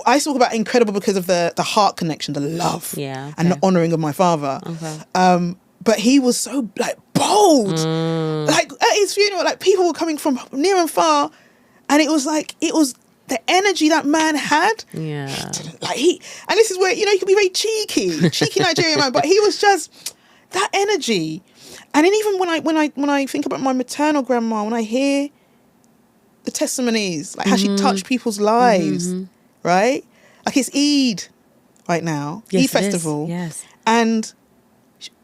I talk about incredible because of the heart connection, the love and the honouring of my father. Okay. But he was so, like, bold. Like, at his funeral, like, people were coming from near and far. And it was like, it was the energy that man had. Yeah. And this is where, he could be very cheeky Nigerian man, but he was just that energy. And then even when I think about my maternal grandma, when I hear the testimonies, like how she touched people's lives, right? Like, it's Eid right now, Eid festival. Yes. And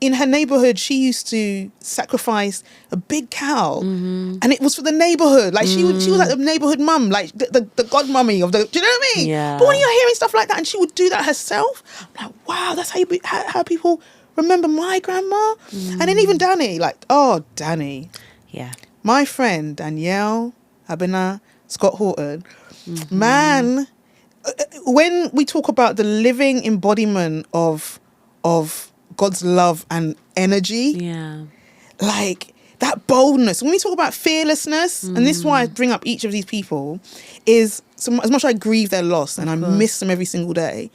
in her neighborhood, she used to sacrifice a big cow, and it was for the neighborhood. Like, she was like the neighborhood mum, like the god mummy of the. Do you know what I mean? Yeah. But when you're hearing stuff like that, and she would do that herself, I'm like, wow, that's how people remember my grandma. And then even Danny, like, Danny, my friend Danielle Abena Scott Horton, man. When we talk about the living embodiment of God's love and energy, like that boldness. When we talk about fearlessness, and this is why I bring up each of these people, is as much as I grieve their loss and I miss them every single day,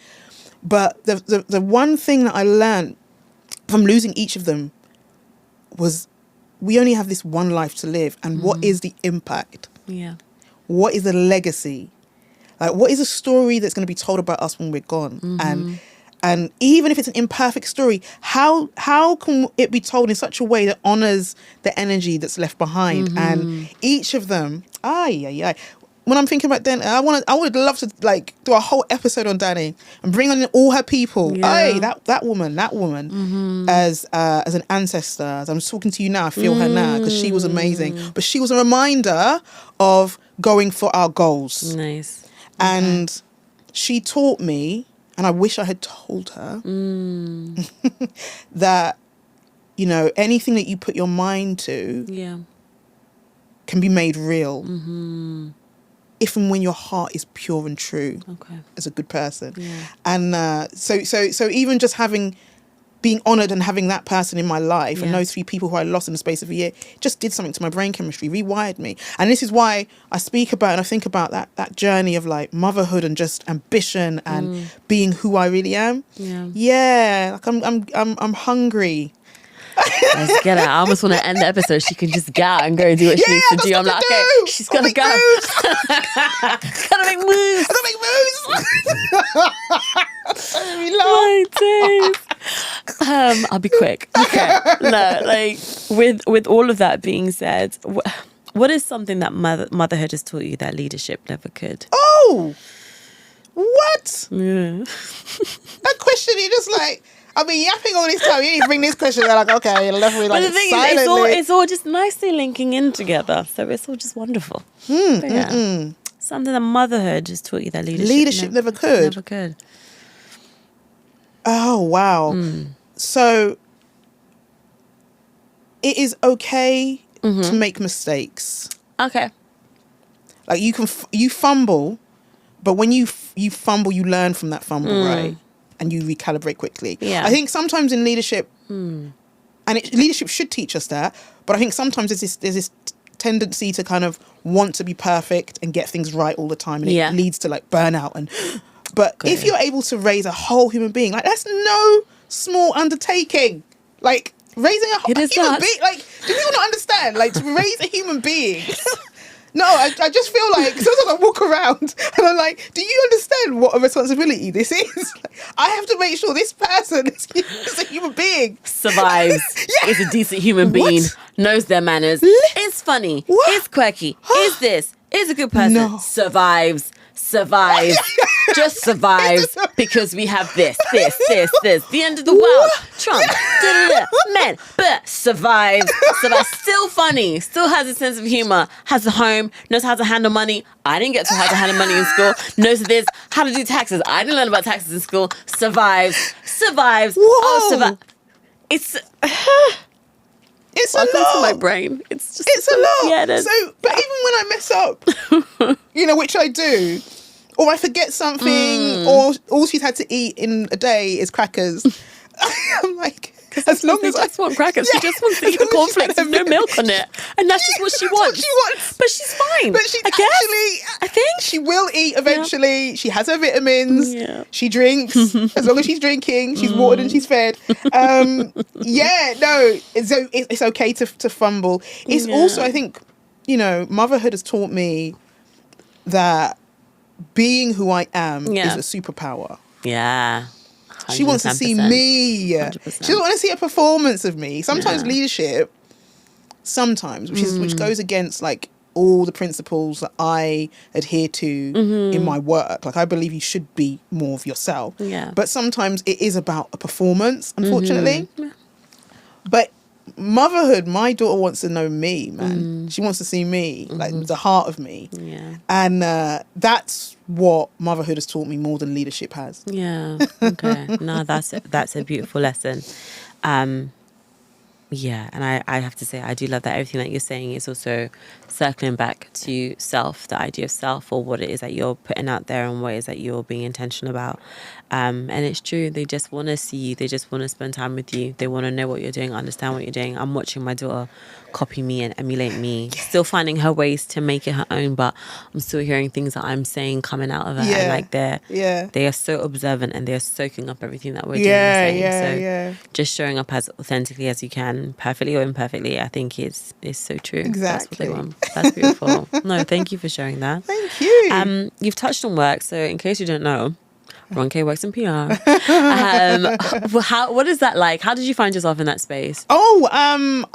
but the one thing that I learned from losing each of them was we only have this one life to live, and what is the impact? Yeah. What is the legacy? Like, what is a story that's going to be told about us when we're gone? And even if it's an imperfect story, how can it be told in such a way that honours the energy that's left behind? And each of them, when I'm thinking about Danny, I would love to, like, do a whole episode on Danny and bring on all her people. That woman, as an ancestor. As I'm talking to you now, I feel her now, because she was amazing. But she was a reminder of going for our goals. Nice. And she taught me, and I wish I had told her, that, anything that you put your mind to can be made real. If and when your heart is pure and true as a good person. And so even just being honoured and having that person in my life and those 3 people who I lost in the space of a year just did something to my brain chemistry, rewired me. And this is why I speak about and I think about that journey of, like, motherhood and just ambition and being who I really am. Like, I'm hungry. Let's get her. I almost want to end the episode. She can just get out and go and do what she needs to do. I'm like, okay, she's got to go. Gotta make moves. My days. I'll be quick. Okay. No, like, with all of that being said, what is something that motherhood has taught you that leadership never could? Oh, what? Yeah. That question, you just like... I've been yapping all this time. You need to bring this question. They're like, okay, you left me like silently. It's all just nicely linking in together. So it's all just wonderful. Something that motherhood has taught you that leadership never could. Never could. Oh, wow. So it is okay to make mistakes. Okay. Like, you fumble, but when you fumble, you learn from that fumble, right? And you recalibrate quickly. Yeah. I think sometimes in leadership, and leadership should teach us that, but I think sometimes there's this tendency to kind of want to be perfect and get things right all the time, and it leads to, like, burnout. But if you're able to raise a whole human being, like, that's no small undertaking. Like raising a human being. Like, do people not understand? Like, to raise a human being. No, I just feel like sometimes I walk around and I'm like, do you understand what a responsibility this is? Like, I have to make sure this person is a human being. Survives. Is a decent human being. Knows their manners. Is funny. Is quirky. Is this. Is a good person. No. Survives. Just survives because we have this. The end of the world. Trump. Men. But survives. Still funny. Still has a sense of humor. Has a home. Knows how to handle money. I didn't get to how to handle money in school. Knows this. How to do taxes. I didn't learn about taxes in school. Survives. Whoa. Oh, survive. It's a lot. to my brain. It's a lot. Yeah, it is. So, but even when I mess up, which I do, or I forget something, or all she's had to eat in a day is crackers. I'm like, as long as I just want crackers, she just wants to eat the cornflakes with no milk on it, and that's just what she wants. But she's fine. But she's I think she will eat eventually. Yeah. She has her vitamins. Yeah. She drinks. As long as she's drinking, she's watered and she's fed. It's okay to fumble. It's also, I think, motherhood has taught me that being who I am is a superpower. Yeah. 110%. She wants to see me. 100%. She doesn't want to see a performance of me. Sometimes leadership, which goes against like all the principles that I adhere to in my work. Like, I believe you should be more of yourself. Yeah. But sometimes it is about a performance, unfortunately. Yeah. But motherhood, my daughter wants to know me, man. She wants to see me, like the heart of me. Yeah. And that's what motherhood has taught me more than leadership has. Yeah. Okay. No, that's a beautiful lesson. Yeah, and I have to say, I do love that everything that you're saying is also circling back to self, the idea of self, or what it is that you're putting out there and what it is that you're being intentional about. And it's true, they just want to see you, they just want to spend time with you, they want to know what you're doing, understand what you're doing. I'm watching my daughter copy me and emulate me, still finding her ways to make it her own, but I'm still hearing things that I'm saying coming out of her, and like they are so observant and they're soaking up everything that we're doing and saying. So just showing up as authentically as you can, perfectly or imperfectly, I think is so true. Exactly. That's what they want. That's beautiful. No, thank you for sharing that. Thank you. You've touched on work, so in case you don't know, Ronke works in PR. What is that like? How did you find yourself in that space? I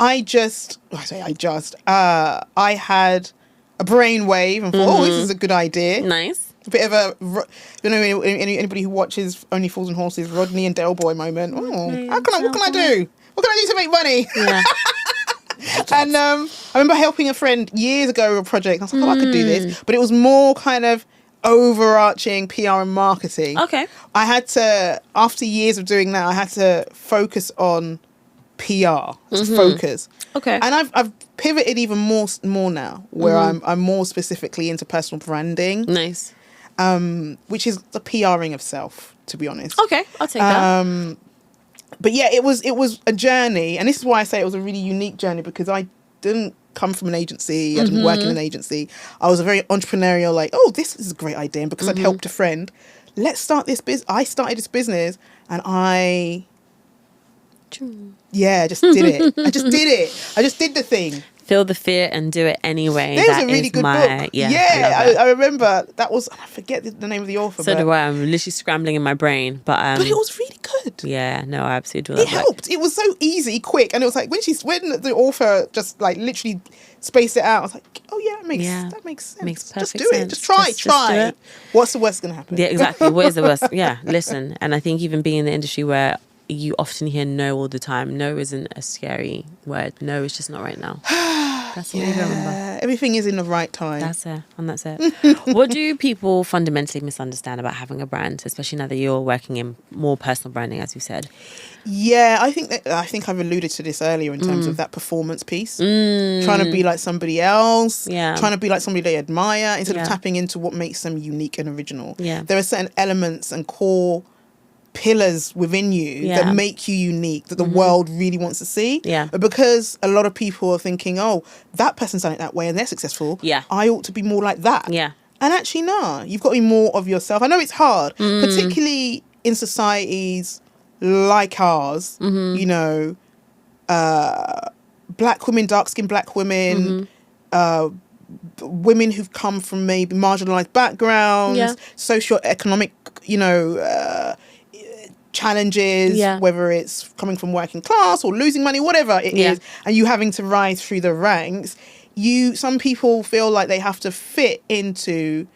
had a brainwave and thought, this is a good idea. Nice. A bit of a, anybody who watches Only Fools and Horses, Rodney and Del Boy moment. What can I do? What can I do to make money? Yeah. And I remember helping a friend years ago with a project. I was like, I could do this. But it was more kind of overarching PR and marketing. Okay. I had to, after years of doing that, I had to focus on PR. Focus. Okay. And I've pivoted even more now, where I'm more specifically into personal branding. Nice. Which is the PRing of self, to be honest. Okay, I'll take that. But yeah, it was a journey, and this is why I say it was a really unique journey, because I didn't come from an agency. I didn't work in an agency. I was a very entrepreneurial, like, this is a great idea. And because I'd helped a friend, let's start this business. I started this business, and I just did it. I just did it. I just did the thing. Feel the fear and do it anyway. There's a really good book. Yeah, I remember that was, I forget the name of the author. So do I. I'm literally scrambling in my brain. But it was really good. Yeah, no, I absolutely do. It helped. It was so easy, quick. And it was like, when the author just like literally spaced it out, I was like, that makes sense. Makes perfect just do sense. Just try. Do it. What's the worst going to happen? Yeah, exactly. What is the worst? Yeah, listen. And I think even being in the industry where you often hear no all the time. No isn't a scary word. No, it's just not right now. That's what you remember. Everything is in the right time. That's it. And that's it. What do people fundamentally misunderstand about having a brand, especially now that you're working in more personal branding, as you said? Yeah, I think I've alluded to this earlier in terms of that performance piece. Trying to be like somebody else. Yeah. Trying to be like somebody they admire instead of tapping into what makes them unique and original. Yeah. There are certain elements and core pillars within you that make you unique, that the world really wants to see. Yeah. But because a lot of people are thinking, that person's done it that way and they're successful, I ought to be more like that. Yeah. And actually, no, you've got to be more of yourself. I know it's hard, particularly in societies like ours, you know, black women, dark-skinned black women, women who've come from maybe marginalised backgrounds, socio-economic, you know, challenges, whether it's coming from working class or losing money, whatever it is, and you having to rise through the ranks, some people feel like they have to fit into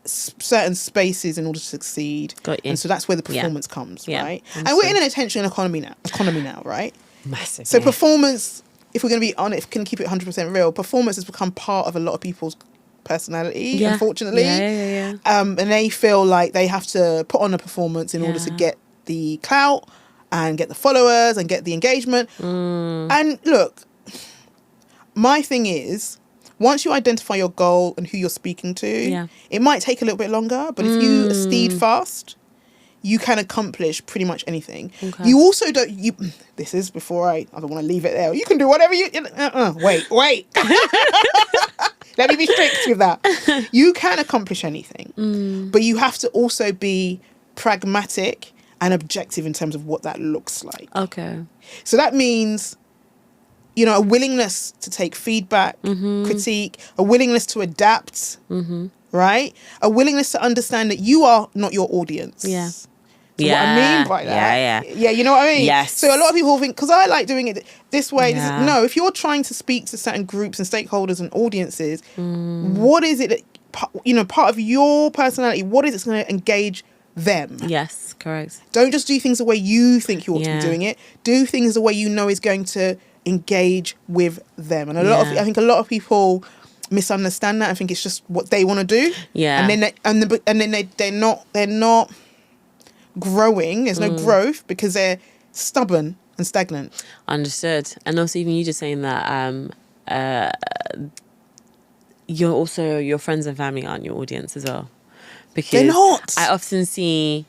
certain spaces in order to succeed. And so that's where the performance comes, right? And we're in an attention economy now, right? Massively. So performance, if we're going to be on it, if we can keep it 100% real, performance has become part of a lot of people's personality, unfortunately. And they feel like they have to put on a performance in order to get the clout and get the followers and get the engagement. And look, my thing is, once you identify your goal and who you're speaking to, it might take a little bit longer, but if you are steadfast, you can accomplish pretty much anything. You also don't, this is before I don't want to leave it there. You can do whatever wait. Let me be strict with that. You can accomplish anything, but you have to also be pragmatic and objective in terms of what that looks like. So that means, you know, a willingness to take feedback, critique, a willingness to adapt, right? A willingness to understand that you are not your audience. So what I mean by that, you know what I mean? Yes. So a lot of people think, because I like doing it this way, no, if you're trying to speak to certain groups and stakeholders and audiences, what is it that, you know, part of your personality, what is it that's going to engage them? Yes, correct. Don't just do things the way you think you ought to be doing it. Do things the way you know is going to engage with them. And I think a lot of people misunderstand that. I think it's just what they want to do. And then they're not growing. There's no growth because they're stubborn and stagnant. Understood. And also, even you just saying that you're also, your friends and family aren't your audience as well. Because they're not. I often see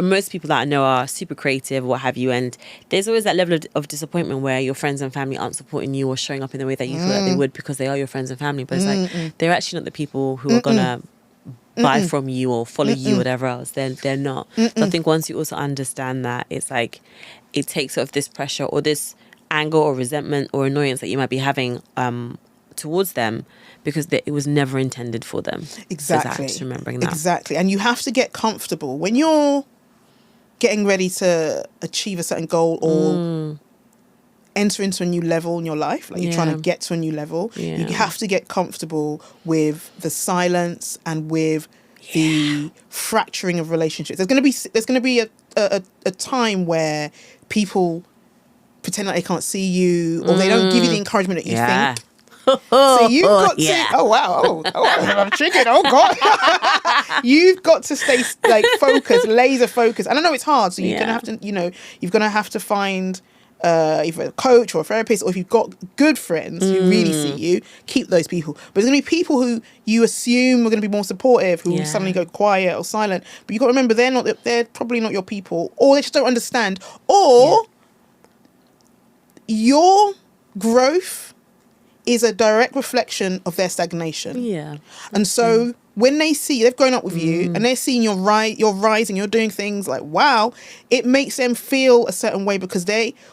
most people that I know are super creative or what have you, and there's always that level of disappointment where your friends and family aren't supporting you or showing up in the way that you thought that they would because they are your friends and family, but it's like they're actually not the people who are gonna buy from you or follow you, whatever else. They're not. So I think once you also understand that, it's like it takes sort of this pressure or this anger or resentment or annoyance that you might be having towards them, because it was never intended for them. Exactly. So just remembering that. Exactly. And you have to get comfortable when you're getting ready to achieve a certain goal or enter into a new level in your life, like you're trying to get to a new level. You have to get comfortable with the silence and with the fracturing of relationships. There's going to be a time where people pretend like they can't see you, or they don't give you the encouragement that you think. So you've got to, oh wow, I'm triggered, oh God. You've got to stay like focused, laser focused. And I know it's hard, so you're going to have to, you're going to have to find either a coach or a therapist, or if you've got good friends who really see you, keep those people. But there's going to be people who you assume are going to be more supportive, who suddenly go quiet or silent. But you've got to remember, they're probably not your people, or they just don't understand, or your growth is a direct reflection of their stagnation. And so when they see, they've grown up with you and they're seeing your rise and you're doing things like, wow, it makes them feel a certain way, because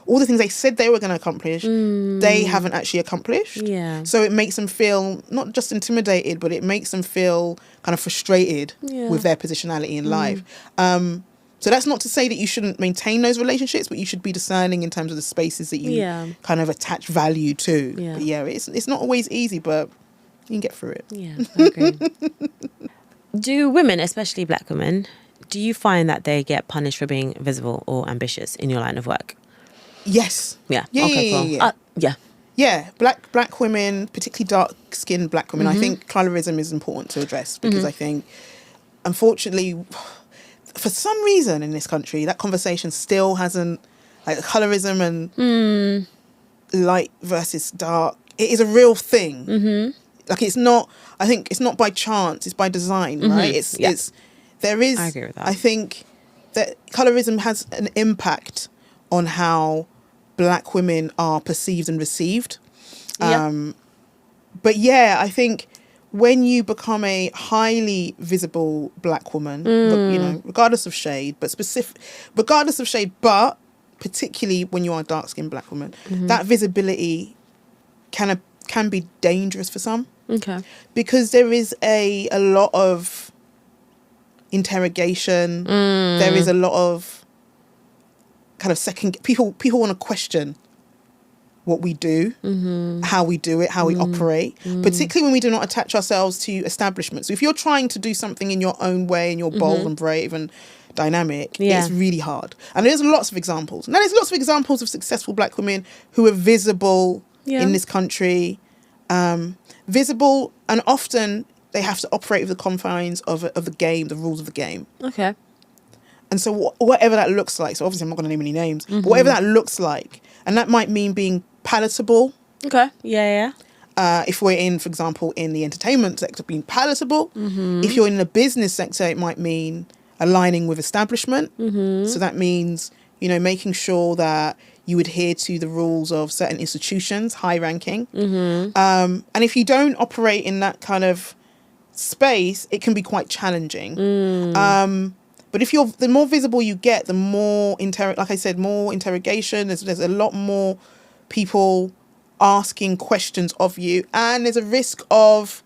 all the things they said they were going to accomplish, they haven't actually accomplished. So it makes them feel not just intimidated, but it makes them feel kind of frustrated with their positionality in life. So that's not to say that you shouldn't maintain those relationships, but you should be discerning in terms of the spaces that you kind of attach value to. But it's not always easy, but you can get through it. I agree. Do women, especially black women, do you find that they get punished for being visible or ambitious in your line of work? Yes. Yeah. Black women, particularly dark-skinned black women, I think colorism is important to address, because I think, unfortunately, for some reason in this country, that conversation still hasn't, like, colorism and light versus dark, it is a real thing. Like, it's not, I think it's not by chance, it's by design, right? There is, I agree with that. I think that colorism has an impact on how black women are perceived and received. But I think when you become a highly visible black woman, you know, regardless of shade, but particularly when you are a dark-skinned black woman, that visibility can be dangerous for some. Okay. Because there is a lot of interrogation. There is a lot of kind of people want to question what we do, how we do it, how we operate, particularly when we do not attach ourselves to establishments. So if you're trying to do something in your own way and you're bold and brave and dynamic, it's really hard. And there's lots of examples. Now, there's lots of examples of successful black women who are visible in this country, visible, and often they have to operate with the confines of the game, the rules of the game. Okay. And so whatever that looks like, so obviously I'm not going to name any names, but whatever that looks like, and that might mean being palatable. Okay. Yeah. If we're in, for example, in the entertainment sector, being palatable. If you're in the business sector, it might mean aligning with establishment. So that means, you know, making sure that you adhere to the rules of certain institutions, high ranking. And if you don't operate in that kind of space, it can be quite challenging. But if the more visible you get, the more like I said, more interrogation. There's a lot more people asking questions of you, and there's a risk of,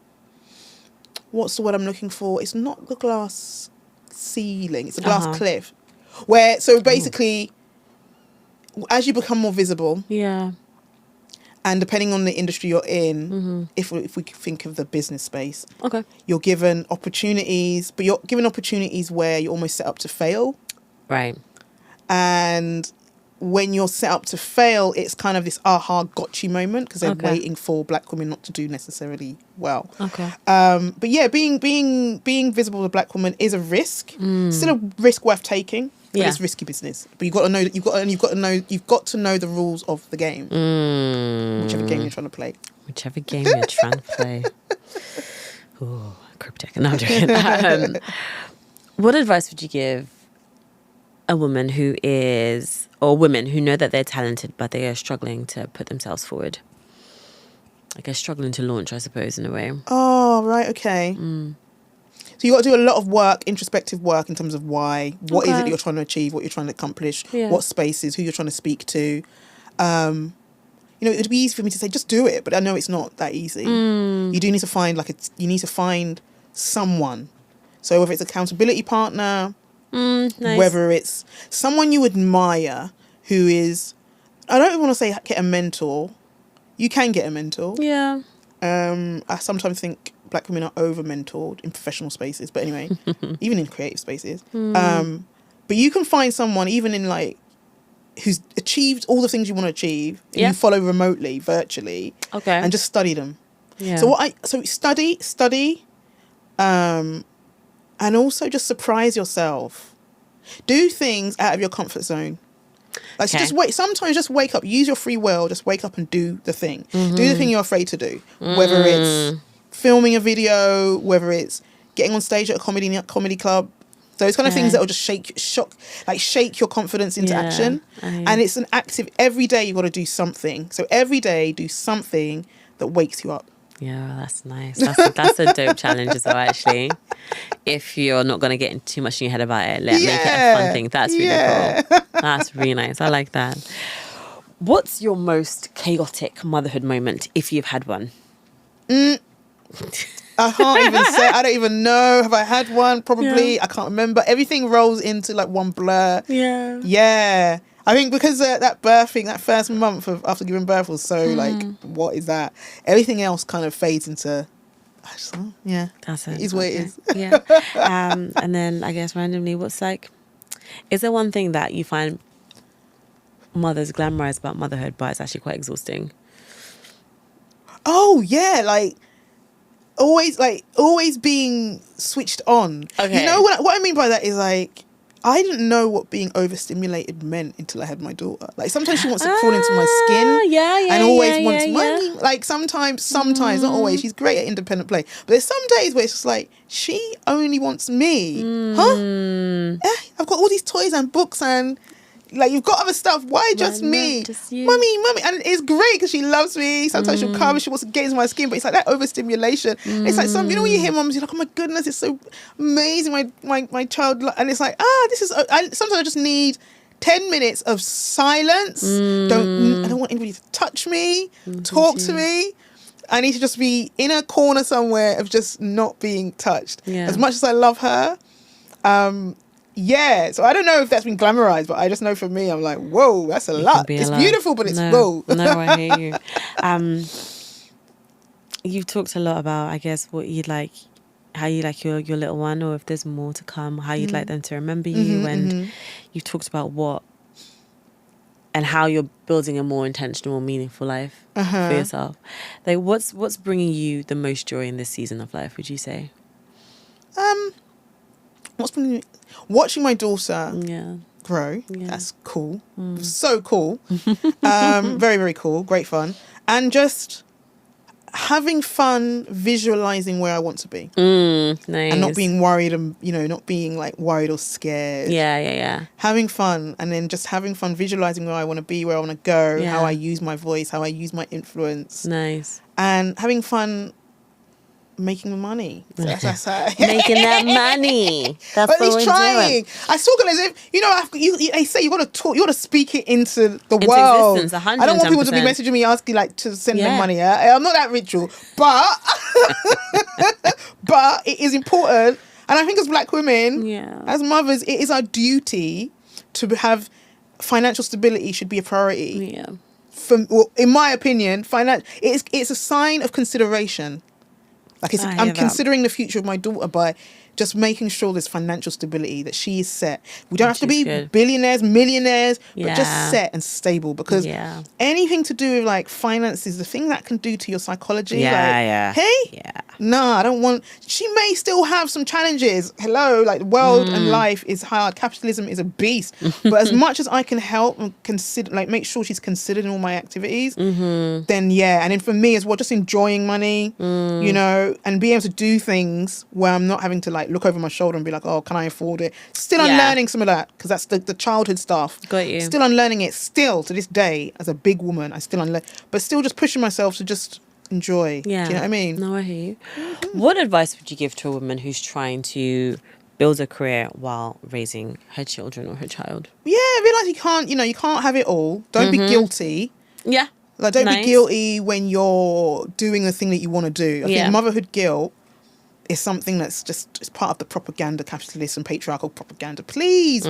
what's the word I'm looking for? It's not the glass ceiling; it's a glass cliff. Where basically, as you become more visible, and depending on the industry you're in, if we think of the business space, you're given opportunities, but you're given opportunities where you're almost set up to fail. Right. And when you're set up to fail, it's kind of this got you moment, because they're waiting for black women not to do necessarily well. But yeah, being visible as a black woman is a risk. Still a risk worth taking. But it's risky business. But you've got to know the rules of the game. Whichever game you're trying to play. Whichever game you're trying to play. Ooh, cryptic. No, I'm joking. What advice would you give a woman or women who know that they're talented, but they are struggling to put themselves forward? I guess struggling to launch, I suppose, in a way. Oh, right, okay. So you got to do a lot of work, introspective work, in terms of why, what is it that you're trying to achieve, what you're trying to accomplish, what spaces, who you're trying to speak to. You know, it would be easy for me to say, just do it, but I know it's not that easy. You do need to find someone. So whether it's an accountability partner, nice. Whether it's someone you admire who is, I don't even want to say get a mentor. You can get a mentor. Yeah. I sometimes think black women are over-mentored in professional spaces, but anyway, even in creative spaces. But you can find someone, even in like, who's achieved all the things you want to achieve, and you follow remotely, virtually, and just study them. Yeah. So study, and also just surprise yourself. Do things out of your comfort zone. Like, so sometimes just wake up, use your free will, just wake up and do the thing. Do the thing you're afraid to do. Whether it's filming a video, whether it's getting on stage at a comedy club, those kind of things that will just shake your confidence into action. And it's an active, every day you've got to do something. So every day do something that wakes you up. Yeah, that's nice. That's a dope challenge as well, actually. If you're not going to get too much in your head about it, make it a fun thing. That's really cool. That's really nice. I like that. What's your most chaotic motherhood moment, if you've had one? I can't even say. I don't even know. Have I had one? Probably. I can't remember. Everything rolls into like one blur. Yeah. I think because that first month after giving birth was so like, what is that? Everything else kind of fades into, that's it. It is what it is. Yeah. And then I guess randomly, is there one thing that you find mothers glamorize about motherhood, but it's actually quite exhausting? Oh yeah, always being switched on. Okay. You know what I mean by that is like, I didn't know what being overstimulated meant until I had my daughter. Like, sometimes she wants to crawl into my skin. And always wants money. Like, sometimes, not always. She's great at independent play. But there's some days where it's just like, she only wants me. Huh? I've got all these toys and books and Like, you've got other stuff. Why just me? Just you. Mummy. And it's great because she loves me. Sometimes she'll come and she wants to get into my skin, but it's like that overstimulation. It's like you know when you hear mums, you're like, oh my goodness, it's so amazing. My child, and it's like, this is. Sometimes I just need 10 minutes of silence. I don't want anybody to touch me, talk to me. I need to just be in a corner somewhere of just not being touched. Yeah. As much as I love her, so I don't know if that's been glamorized, but I just know for me, I'm like, whoa, that's a lot. It's beautiful, but it's whoa. No, I hear you. You've talked a lot about, I guess, what you'd like, how you like your little one, or if there's more to come, how you'd like them to remember you, and you've talked about what and how you're building a more intentional, meaningful life for yourself. Like, what's bringing you the most joy in this season of life, would you say? What's been watching my daughter grow. Yeah. That's cool. So cool. Very, very cool. Great fun. And just having fun visualizing where I want to be. Nice. And not being worried and, not being like worried or scared. Yeah. Having fun, and then just having fun visualizing where I want to be, where I want to go, how I use my voice, how I use my influence. Nice. And having fun making money. So that's making that money. That's at least trying. I talk as if they say you got to talk, you got to speak it into the world. Existence, 110%. I don't want people to be messaging me asking like to send them money. I'm not that ritual, but but it is important. And I think as Black women, as mothers, it is our duty to have financial stability. Should be a priority. Yeah. In my opinion, it's a sign of consideration. Like I'm considering the future of my daughter by just making sure there's financial stability, that she is set. We don't have to be billionaires, millionaires, but just set and stable, because anything to do with like finances, the thing that can do to your psychology. I don't want, she may still have some challenges. Hello, like the world and life is hard. Capitalism is a beast. But as much as I can help and consider, like make sure she's considered in all my activities, then and then for me as well, just enjoying money, and being able to do things where I'm not having to like look over my shoulder and be like, oh, can I afford it? Still unlearning some of that, because that's the childhood stuff. Got you. Still unlearning it. Still to this day, as a big woman, I still unlearn, but still just pushing myself to just enjoy. Yeah. Do you know what I mean? No, I hear you. What advice would you give to a woman who's trying to build a career while raising her children or her child? Yeah, realise you can't have it all. Don't be guilty. Yeah. Like, don't be guilty when you're doing the thing that you want to do. I think motherhood guilt is something that's just, it's part of the propaganda, capitalist and patriarchal propaganda. Please,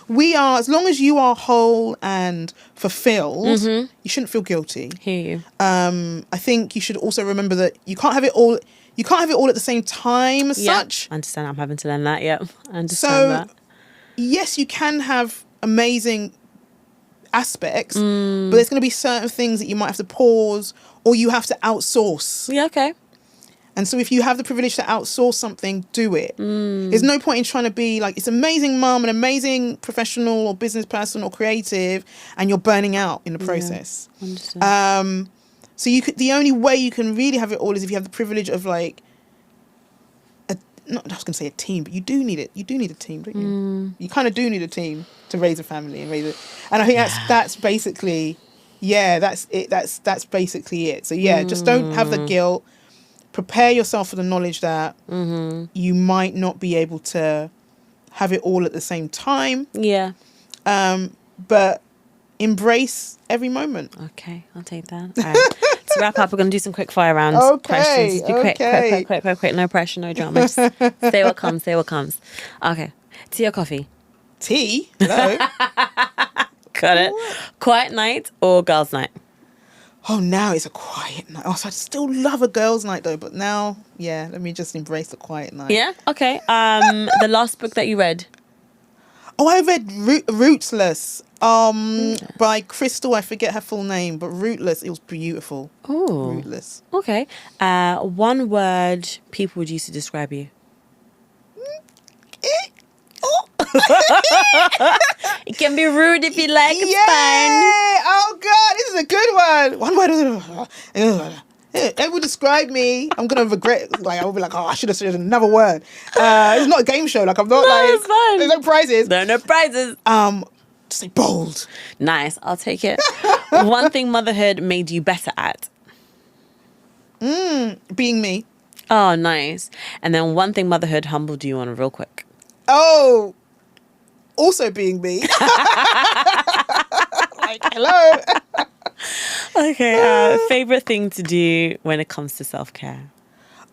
we are, as long as you are whole and fulfilled, you shouldn't feel guilty. Hear you. I think you should also remember that you can't have it all. You can't have it all at the same time as such. I understand. I'm having to learn that. I understand that. Yes, you can have amazing aspects, but there's going to be certain things that you might have to pause or you have to outsource. Yeah, okay. And so if you have the privilege to outsource something, do it. There's no point in trying to be like, it's amazing mum, an amazing professional or business person or creative, and you're burning out in the process. Understand. So the only way you can really have it all is if you have the privilege of like, I was going to say a team, but you do need it. You do need a team, don't you? You kind of do need a team to raise a family and raise it. And I think that's basically, that's it. That's basically it. So just don't have the guilt. Prepare yourself for the knowledge that you might not be able to have it all at the same time. Yeah. But embrace every moment. Okay, I'll take that. All right. To wrap up, we're going to do some quick fire round questions. Do quick. No pressure, no drama. Just say what comes. Okay. Tea or coffee? Tea? Hello? Got it. Quiet night or girls' night? Oh, now it's a quiet night. Oh, so I still love a girls' night though, but now, let me just embrace the quiet night. Yeah? Okay. The last book that you read? Oh, I read Rootless by Crystal. I forget her full name, but Rootless. It was beautiful. Oh. Rootless. Okay. One word people would use to describe you? It can be rude if you like. It's fine. Oh God, this is a good one. One word. It would describe me. I'm gonna regret. Like, I'll be like, I should have said another word. It's not a game show. Like, I'm not like. It's fine. There's no prizes. There are no prizes. Just say bold. Nice. I'll take it. One thing motherhood made you better at. Being me. Oh, nice. And then one thing motherhood humbled you on real quick. Oh, also being me. Like, hello. Okay. Favorite thing to do when it comes to self-care?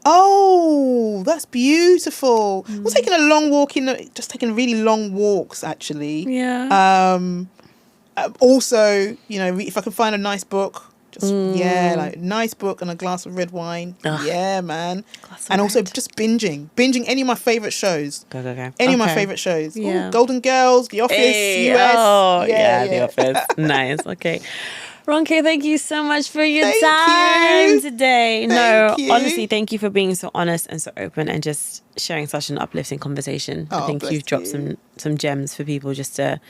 Oh, that's beautiful. We're taking a long walk just taking really long walks, actually. Yeah. Also, if I can find a nice book, like nice book and a glass of red wine. Ugh. Yeah, man. Glass of And also red. just binging any of my favorite shows. Go. Any of my favorite shows. Yeah. Ooh, Golden Girls, The Office, Hey, US. Oh, yeah, The Office. Nice. Okay. Ronke, thank you so much for your Thank time you. today. Thank you. Honestly, thank you for being so honest and so open and just sharing such an uplifting conversation. I think bless you've dropped you. some gems for people just to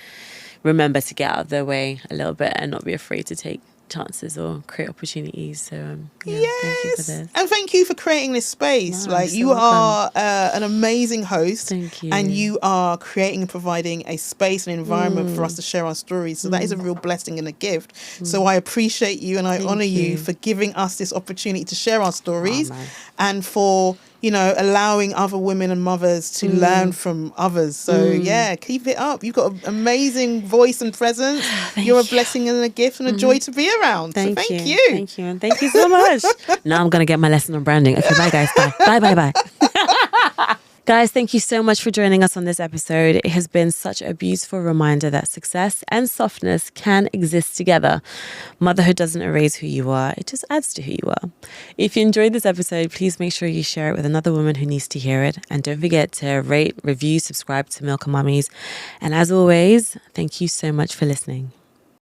remember to get out of their way a little bit and not be afraid to take chances or create opportunities. So thank you for this. And thank you for creating this space. No, like you're you so are an amazing host. Thank you. And you are creating and providing a space and environment for us to share our stories. So that is a real blessing and a gift. So I appreciate you and I Thank honor you you. for giving us this opportunity to share our stories man. and for allowing other women and mothers to learn from others. So keep it up. You've got an amazing voice and presence. You're a blessing and a gift and a joy to be around. Thank so you. thank you. Thank you. And thank you so much. Now I'm going to get my lesson on branding. Okay, bye guys. Bye. Bye. Guys, thank you so much for joining us on this episode. It has been such a beautiful reminder that success and softness can exist together. Motherhood doesn't erase who you are, it just adds to who you are. If you enjoyed this episode, please make sure you share it with another woman who needs to hear it. And don't forget to rate, review, subscribe to Milk Mummies. And as always, thank you so much for listening.